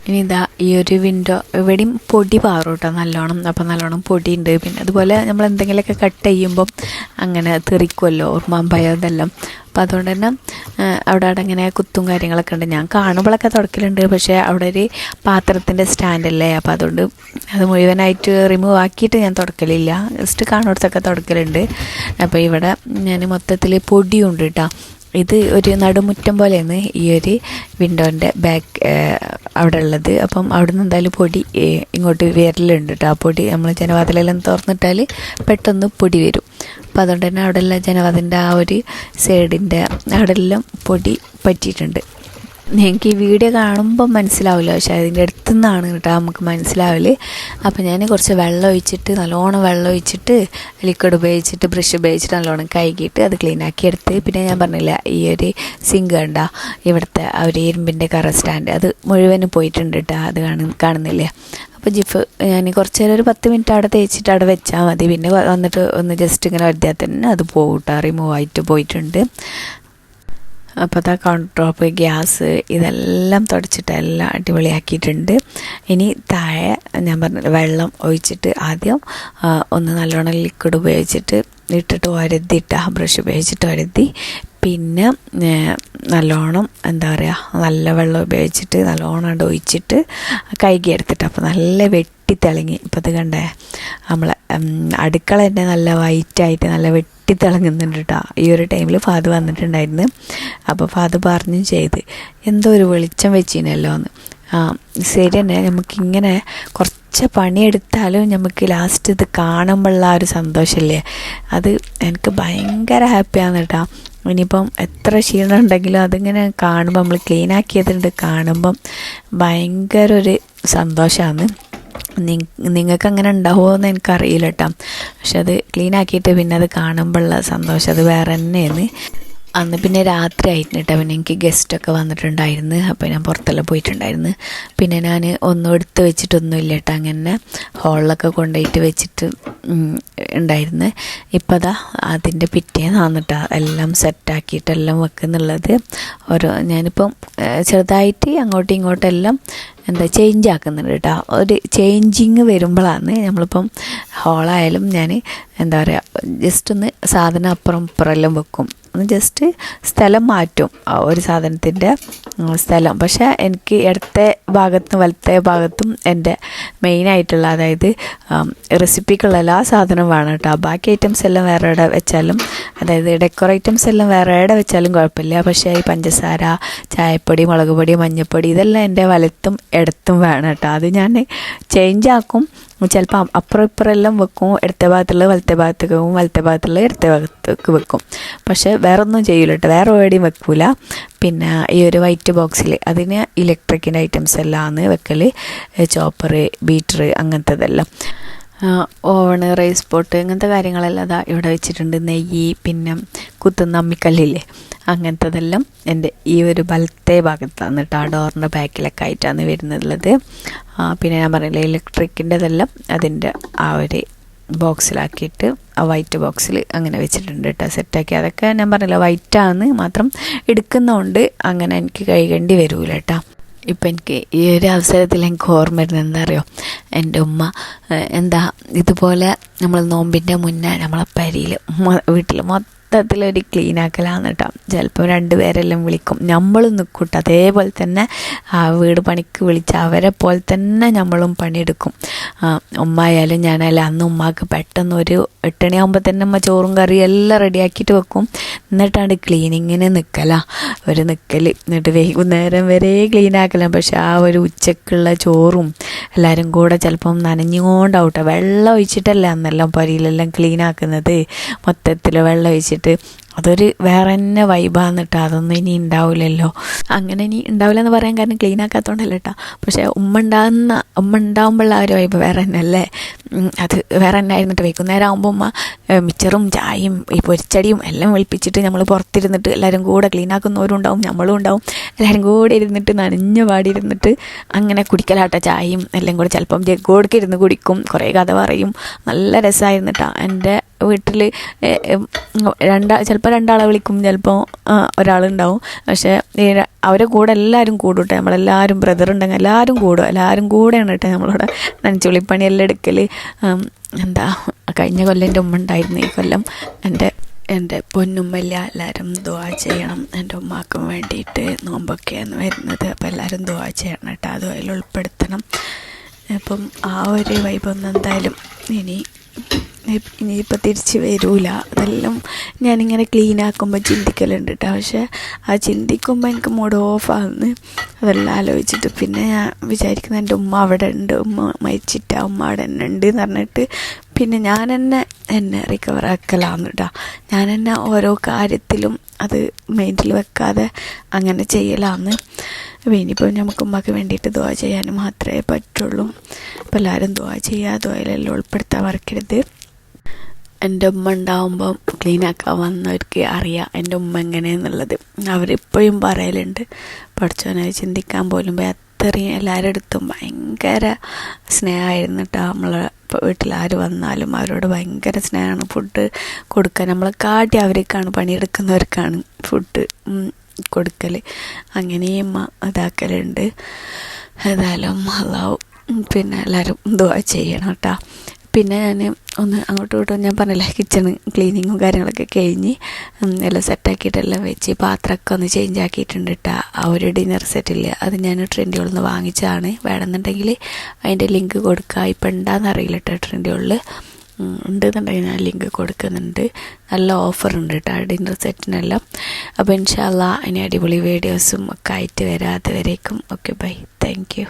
ഇനി ഇതാ ഈ ഒരു വിൻഡോ ഇവിടെയും പൊടി പാറും കേട്ടോ നല്ലോണം. അപ്പം നല്ലോണം പൊടിയുണ്ട്. പിന്നെ അതുപോലെ നമ്മൾ എന്തെങ്കിലുമൊക്കെ കട്ട് ചെയ്യുമ്പം അങ്ങനെ തെറിക്കുമല്ലോ ഓർമ്മാമ്പയം ഇതെല്ലാം. അപ്പം അതുകൊണ്ട് തന്നെ അവിടെ ഇങ്ങനെ കുത്തും കാര്യങ്ങളൊക്കെ ഉണ്ട്. ഞാൻ കാണുമ്പോഴൊക്കെ തുടക്കലുണ്ട്. പക്ഷേ അവിടെ ഒരു പാത്രത്തിൻ്റെ സ്റ്റാൻഡല്ലേ, അപ്പോൾ അതുകൊണ്ട് അത് മുഴുവനായിട്ട് റിമൂവ് ആക്കിയിട്ട് ഞാൻ തുടക്കലില്ല. ജസ്റ്റ് കാണുന്നിടത്തൊക്കെ തുടക്കലുണ്ട്. അപ്പോൾ ഇവിടെ ഞാൻ മൊത്തത്തിൽ പൊടിയുണ്ട് കേട്ടോ. ഇത് ഒരു നടുമുറ്റം പോലെയാണ് ഈ ഒരു വിൻഡോൻ്റെ ബാക്ക് അവിടെ ഉള്ളത്. അപ്പം അവിടെ നിന്ന് എന്തായാലും പൊടി ഇങ്ങോട്ട് വരലുണ്ട് കേട്ടോ. ആ പൊടി നമ്മൾ ജനവാതിലെല്ലാം തുറന്നിട്ടാൽ പെട്ടെന്ന് പൊടി വരും. അപ്പം അതുകൊണ്ട് തന്നെ അവിടെ എല്ലാം ജനവാതിൻ്റെ ആ ഒരു സൈഡിൻ്റെ അവിടെ എല്ലാം പൊടി പറ്റിയിട്ടുണ്ട്. എനിക്ക് ഈ വീഡിയോ കാണുമ്പോൾ മനസ്സിലാവില്ല, പക്ഷേ അതിൻ്റെ അടുത്തു നിന്നാണ് കേട്ടോ നമുക്ക് മനസ്സിലാവില്ല. അപ്പോൾ ഞാൻ കുറച്ച് വെള്ളം ഒഴിച്ചിട്ട് നല്ലോണം വെള്ളം ഒഴിച്ചിട്ട് ലിക്വിഡ് ഉപയോഗിച്ചിട്ട് ബ്രഷ് ഉപയോഗിച്ചിട്ട് നല്ലോണം കഴുകിയിട്ട് അത് ക്ലീനാക്കി എടുത്ത്, പിന്നെ ഞാൻ പറഞ്ഞില്ല ഈ ഒരു സിങ്ക് കണ്ട ഇവിടുത്തെ ആ ഒരു ഇരുമ്പിൻ്റെ കറ സ്റ്റാൻഡ് അത് മുഴുവനും പോയിട്ടുണ്ട് കേട്ടോ. അത് കാണുന്നില്ലേ. അപ്പോൾ ജിഫ് ഞാൻ കുറച്ച് നേരം ഒരു 10 മിനിറ്റ് അവിടെ തേച്ചിട്ട് അവിടെ വെച്ചാൽ മതി. പിന്നെ വന്നിട്ട് ഒന്ന് ജസ്റ്റ് ഇങ്ങനെ വരുത്തിയാൽ തന്നെ അത് പോകും കേട്ടോ, റിമൂവ് ആയിട്ട് പോയിട്ടുണ്ട്. അപ്പോൾ അതാ കൗണ്ടർ ടോപ്പ് ഗ്യാസ് ഇതെല്ലാം തുടച്ചിട്ട് എല്ലാം അടിപൊളിയാക്കിയിട്ടുണ്ട്. ഇനി താഴെ ഞാൻ പറഞ്ഞ വെള്ളം ഒഴിച്ചിട്ട് ആദ്യം ഒന്ന് നല്ലോണം ലിക്വിഡ് ഉപയോഗിച്ചിട്ട് ഇട്ടിട്ട് ഒരതിയിട്ട് ബ്രഷ് ഉപയോഗിച്ചിട്ട് ഒരതി, പിന്നെ നല്ലോണം എന്താ പറയുക നല്ല വെള്ളം ഉപയോഗിച്ചിട്ട് നല്ലോണം ഒഴിച്ചിട്ട് കഴുകി എടുത്തിട്ട് അപ്പോൾ നല്ല വെട്ടിത്തിളങ്ങി. ഇപ്പോൾ ഇത് കണ്ടേ നമ്മളെ അടുക്കള തന്നെ നല്ല വൈറ്റായിട്ട് നല്ല വെട്ടിത്തിളങ്ങുന്നുണ്ട് കേട്ടോ. ഈ ഒരു ടൈമിൽ ഫാദർ വന്നിട്ടുണ്ടായിരുന്നു. അപ്പോൾ ഫാദർ പറഞ്ഞും ചെയ്ത് എന്തോ ഒരു വെളിച്ചം വെച്ചിനല്ലോ എന്ന്. ശരി തന്നെ, നമുക്കിങ്ങനെ കുറച്ച് പണിയെടുത്താലും നമുക്ക് ലാസ്റ്റ് ഇത് കാണുമ്പോഴുള്ള ആ ഒരു സന്തോഷമില്ലേ, അത് എനിക്ക് ഭയങ്കര ഹാപ്പിയാണ് കേട്ടോ. ഇനിയിപ്പം എത്ര ക്ഷീണം ഉണ്ടെങ്കിലും അതിങ്ങനെ കാണുമ്പോൾ നമ്മൾ ക്ലീനാക്കിയതുണ്ട് കാണുമ്പം ഭയങ്കര ഒരു സന്തോഷമാണ്. നിങ്ങൾക്ക് അങ്ങനെ ഉണ്ടാവുമോ എന്ന് എനിക്കറിയില്ല കേട്ടോ. പക്ഷെ അത് ക്ലീനാക്കിയിട്ട് പിന്നെ അത് കാണുമ്പോഴുള്ള സന്തോഷം അത് വേറെ തന്നെയാണ്. അന്ന് പിന്നെ രാത്രി ആയിരുന്നു കേട്ടോ. പിന്നെ എനിക്ക് ഗസ്റ്റൊക്കെ വന്നിട്ടുണ്ടായിരുന്നു. അപ്പോൾ ഞാൻ പുറത്തെല്ലാം പോയിട്ടുണ്ടായിരുന്നു. പിന്നെ ഞാൻ ഒന്നും എടുത്ത് വെച്ചിട്ടൊന്നും ഇല്ല കേട്ടോ, അങ്ങനെ ഹോളിലൊക്കെ കൊണ്ടുപോയിട്ട് വെച്ചിട്ട് ഉണ്ടായിരുന്നു. ഇപ്പോൾ അതാ അതിൻ്റെ പിറ്റേന്നാണ് കേട്ടോ എല്ലാം സെറ്റാക്കിയിട്ടെല്ലാം വെക്കുന്നുള്ളത്. ഞാനിപ്പം ചെറുതായിട്ട് അങ്ങോട്ടും ഇങ്ങോട്ടെല്ലാം ചേഞ്ച് ആക്കുന്നുണ്ട് കേട്ടോ. ഒരു ചേഞ്ചിങ് വരുമ്പോഴാണ് നമ്മളിപ്പം ഹോളായാലും ഞാൻ എന്താ പറയുക ജസ്റ്റ് ഒന്ന് സാധനം അപ്പുറം ഇപ്പുറമെല്ലാം വെക്കും, ഒന്ന് ജസ്റ്റ് സ്ഥലം മാറ്റും ഒരു സാധനത്തിൻ്റെ സ്ഥലം. പക്ഷേ എനിക്ക് ഇടത്തെ ഭാഗത്തും വലത്തെ ഭാഗത്തും എൻ്റെ മെയിനായിട്ടുള്ള അതായത് റെസിപ്പിക്കുള്ള എല്ലാ സാധനവും വേണം കേട്ടോ. ബാക്കി ഐറ്റംസ് എല്ലാം വേറെ എവിടെ വെച്ചാലും, അതായത് ഡെക്കോർ ഐറ്റംസ് എല്ലാം വേറെ എവിടെ വെച്ചാലും കുഴപ്പമില്ല. പക്ഷേ ഈ പഞ്ചസാര, ചായപ്പൊടി, മുളക് പൊടി, മഞ്ഞൾപ്പൊടി ഇതെല്ലാം എൻ്റെ വലത്തും ഇടത്തും വേണം കേട്ടോ. അത് ഞാൻ ചേഞ്ച് ആക്കും. ചിലപ്പോൾ അപ്പുറം ഇപ്പുറം എല്ലാം വെക്കും. ഇടത്തെ ഭാഗത്തുള്ളത് വലത്തെ ഭാഗത്തേക്ക് വെക്കും, വലത്തെ ഭാഗത്തുള്ളത് ഇടത്തെ ഭാഗത്തേക്ക് വെക്കും. പക്ഷേ വേറെ ഒന്നും ചെയ്യില്ല കേട്ടോ, വേറെ എവിടെയും വെക്കൂല. പിന്നെ ഈ ഒരു വൈറ്റ് ബോക്സിൽ അതിന് ഇലക്ട്രിക്കിൻ്റെ ഐറ്റംസ് എല്ലാം ആണ് വെക്കൽ, ചോപ്പർ, ബീറ്റർ അങ്ങനത്തതെല്ലാം. ഓവണ്, റൈസ് പോട്ട് അങ്ങനത്തെ കാര്യങ്ങളെല്ലാം അതാ ഇവിടെ വെച്ചിട്ടുണ്ട്. നെയ്യ്, പിന്നെ കുത്തുന്ന അമ്മിക്കല്ലില്ലേ അങ്ങനത്തതെല്ലാം എൻ്റെ ഈ ഒരു വലത്തെ ഭാഗത്താണ് കേട്ടോ. ആ ഡോറിൻ്റെ ബാക്കിലൊക്കെ ആയിട്ടാണ് വരുന്നുള്ളത്. പിന്നെ ഞാൻ പറഞ്ഞില്ലേ ഇലക്ട്രിക്കിൻ്റെതെല്ലാം അതിൻ്റെ ആ ഒരു ബോക്സിലാക്കിയിട്ട് ആ വൈറ്റ് ബോക്സിൽ അങ്ങനെ വെച്ചിട്ടുണ്ട് കേട്ടോ, സെറ്റാക്കി. അതൊക്കെ ഞാൻ പറഞ്ഞില്ല വൈറ്റാണ് മാത്രം എടുക്കുന്നതുകൊണ്ട് അങ്ങനെ എനിക്ക് കഴുകേണ്ടി വരൂല കേട്ടോ. ഇപ്പം എനിക്ക് ഈ ഒരു അവസരത്തിൽ എനിക്ക് ഓർമ്മ വരുന്നത് എന്താ അറിയോ, എൻ്റെ ഉമ്മ ഇതുപോലെ നമ്മൾ നോമ്പിൻ്റെ മുന്നേ നമ്മളെ പരിയിൽ വീട്ടിൽ മൊത്തത്തിലൊരു ക്ലീൻ ആക്കലാണ് കേട്ടോ. ചിലപ്പോൾ 2 പേരെല്ലാം വിളിക്കും, നമ്മളും നിൽക്കൂട്ടോ. അതേപോലെ തന്നെ ആ വീട് പണിക്ക് വിളിച്ച അവരെ പോലെ തന്നെ നമ്മളും പണിയെടുക്കും. ഉമ്മായാലും ഞാനായാലും അന്ന് ഉമ്മാക്ക് പെട്ടെന്ന് ഒരു 8 മണിയാകുമ്പോൾ തന്നെ അമ്മ ചോറും കറിയും എല്ലാം റെഡിയാക്കിയിട്ട് വെക്കും. എന്നിട്ടാണ് ക്ലീനിങ്ങിന് ഒരു നിൽക്കൽ. എന്നിട്ട് വൈകുന്നേരം വരെ ക്ലീൻ ആക്കലാണ്. പക്ഷെ ആ ഒരു ഉച്ചക്കുള്ള ചോറും എല്ലാവരും കൂടെ ചിലപ്പം നനഞ്ഞുകൊണ്ടാവട്ടെ, വെള്ളം ഒഴിച്ചിട്ടല്ല അന്നെല്ലാം പരിയിലെല്ലാം ക്ലീൻ ആക്കുന്നത്, മൊത്തത്തിൽ വെള്ളം ഒഴിച്ചിട്ട് അതൊരു വേറെ തന്നെ വൈബാന്ന് കേട്ടോ. അതൊന്നും ഇനി ഉണ്ടാവില്ലല്ലോ. അങ്ങനെ ഇനി ഉണ്ടാവില്ല എന്ന് പറയാൻ കാരണം ക്ലീൻ ആക്കാത്തതുകൊണ്ടല്ല കേട്ടോ. പക്ഷേ ഉമ്മ ഉണ്ടാകുമ്പോഴുള്ള ആ ഒരു വൈബ് വേറെ തന്നെ അല്ലേ, അത് വേറെ തന്നെ ആയിരുന്നിട്ട്. വൈകുന്നേരം ആകുമ്പോൾ ഉമ്മ മിച്ചറും ചായയും ഈ പൊരിച്ചടിയും എല്ലാം വിളിപ്പിച്ചിട്ട് നമ്മൾ പുറത്തിരുന്നിട്ട് എല്ലാവരും കൂടെ ക്ലീൻ ആക്കുന്നവരും ഉണ്ടാവും, നമ്മളും ഉണ്ടാവും. എല്ലാവരും കൂടെ ഇരുന്നിട്ട് നനഞ്ഞ പാടിയിരുന്നിട്ട് അങ്ങനെ കുടിക്കലാട്ടോ ചായയും എല്ലാം കൂടെ. ചിലപ്പം ജഗ്ഗോടൊക്കെ ഇരുന്ന് കുടിക്കും, കുറേ കഥ പറയും. നല്ല രസമായിരുന്നു കേട്ടോ. എൻ്റെ വീട്ടിൽ ചിലപ്പോൾ രണ്ടാളെ വിളിക്കും, ചിലപ്പോൾ ഒരാളുണ്ടാവും. പക്ഷേ അവരെ കൂടെ എല്ലാവരും കൂടും കേട്ടോ. നമ്മളെല്ലാവരും ബ്രദറുണ്ടെങ്കിൽ എല്ലാവരും കൂടും. എല്ലാവരും കൂടെയാണ് കേട്ടോ നമ്മളിവിടെ നനച്ചുള്ളിപ്പണിയെല്ലാം എടുക്കൽ. കഴിഞ്ഞ കൊല്ലം എൻ്റെ ഉമ്മ ഉണ്ടായിരുന്നു. ഈ കൊല്ലം എൻ്റെ പൊന്നുമ്മല്ല. എല്ലാവരും ദുആ ചെയ്യണം. എൻ്റെ ഉമ്മാക്കും വേണ്ടിയിട്ട് നോമ്പൊക്കെയാണ് വരുന്നത്. അപ്പോൾ എല്ലാവരും ദുആ ചെയ്യണം കേട്ടോ. അത് അതിൽ ഉൾപ്പെടുത്തണം. അപ്പം ആ ഒരു വൈബൊന്നും എന്തായാലും ഇനിയിപ്പോൾ തിരിച്ച് വരില്ല. അതെല്ലാം ഞാനിങ്ങനെ ക്ലീൻ ആക്കുമ്പോൾ ചിന്തിക്കലുണ്ട് കേട്ടോ. പക്ഷേ ആ ചിന്തിക്കുമ്പോൾ എനിക്ക് മൂഡ് ഓഫാകുന്നു. അതെല്ലാം ആലോചിച്ചിട്ട് പിന്നെ ഞാൻ വിചാരിക്കുന്നത് എൻ്റെ ഉമ്മ അവിടെ ഉണ്ട്, ഉമ്മ മരിച്ചിട്ട് ഉമ്മ അവിടെ തന്നെ ഉണ്ട് എന്ന് പറഞ്ഞിട്ട് പിന്നെ ഞാൻ എന്നെ റിക്കവർ ആക്കലാന്ന് കേട്ടോ. ഞാൻ തന്നെ ഓരോ കാര്യത്തിലും അത് മൈൻഡിൽ വെക്കാതെ അങ്ങനെ ചെയ്യലാന്ന്. അപ്പോൾ ഇനിയിപ്പോൾ നമുക്ക് ഉമ്മക്ക് വേണ്ടിയിട്ട് ദുആ ചെയ്യാൻ മാത്രമേ പറ്റുള്ളൂ. അപ്പോൾ എല്ലാവരും ദുആ ചെയ്യുക, ദുആയിലെല്ലാം ഉൾപ്പെടുത്താൻ മറക്കരുത്. എൻ്റെ ഉമ്മ ഉണ്ടാവുമ്പം ക്ലീനാക്കാൻ വന്നവർക്ക് അറിയാം എൻ്റെ ഉമ്മ എങ്ങനെയാണെന്നുള്ളത്. അവരിപ്പോഴും പറയലുണ്ട്. പഠിച്ചവനെ ചിന്തിക്കാൻ പോലും അത്രയും എല്ലാവരുടെ അടുത്തും ഭയങ്കര സ്നേഹമായിരുന്നു കേട്ടോ. നമ്മളെ വീട്ടിൽ ആര് വന്നാലും അവരോട് ഭയങ്കര സ്നേഹമാണ്. ഫുഡ് കൊടുക്കാൻ നമ്മളെ കാട്ടി അവർക്കാണ്, പണിയെടുക്കുന്നവർക്കാണ് ഫുഡ് കൊടുക്കൽ. അങ്ങനെയും ഇതാക്കലുണ്ട്. ഏതായാലും അല്ലാഹു പിന്നെ എല്ലാവരും ദുആ ചെയ്യണം കേട്ടോ. പിന്നെ ഞാൻ ഒന്ന് അങ്ങോട്ടും ഇങ്ങോട്ടും ഞാൻ പറഞ്ഞില്ലേ കിച്ചൺ ക്ലീനിങ്ങും കാര്യങ്ങളൊക്കെ കഴിഞ്ഞ് എല്ലാം സെറ്റാക്കിയിട്ടെല്ലാം വെച്ച് പാത്രമൊക്കെ ഒന്ന് ചേഞ്ച് ആക്കിയിട്ടുണ്ട് കേട്ടോ. ആ ഒരു ഡിന്നർ സെറ്റില്ല, അത് ഞാൻ ട്രെൻഡുകളിൽ നിന്ന് വാങ്ങിച്ചതാണ്. വേണമെന്നുണ്ടെങ്കിൽ അതിൻ്റെ ലിങ്ക് കൊടുക്കുക. ഇപ്പം ഉണ്ടാകുന്നറിയില്ല കേട്ടോ. ട്രെൻഡുകളിൽ ഉണ്ടെന്നുണ്ടെങ്കിൽ ഞാൻ ലിങ്ക് കൊടുക്കുന്നുണ്ട്. നല്ല ഓഫറുണ്ട് കേട്ടോ ഡിന്നർ സെറ്റിനെല്ലാം. അപ്പോൾ ഇൻഷാ അല്ലാഹ് ഇനി അടിപൊളി വീഡിയോസും ഒക്കെ ആയിട്ട് വരാം. അതുവരേക്കും ഓക്കെ ബൈ, താങ്ക് യു.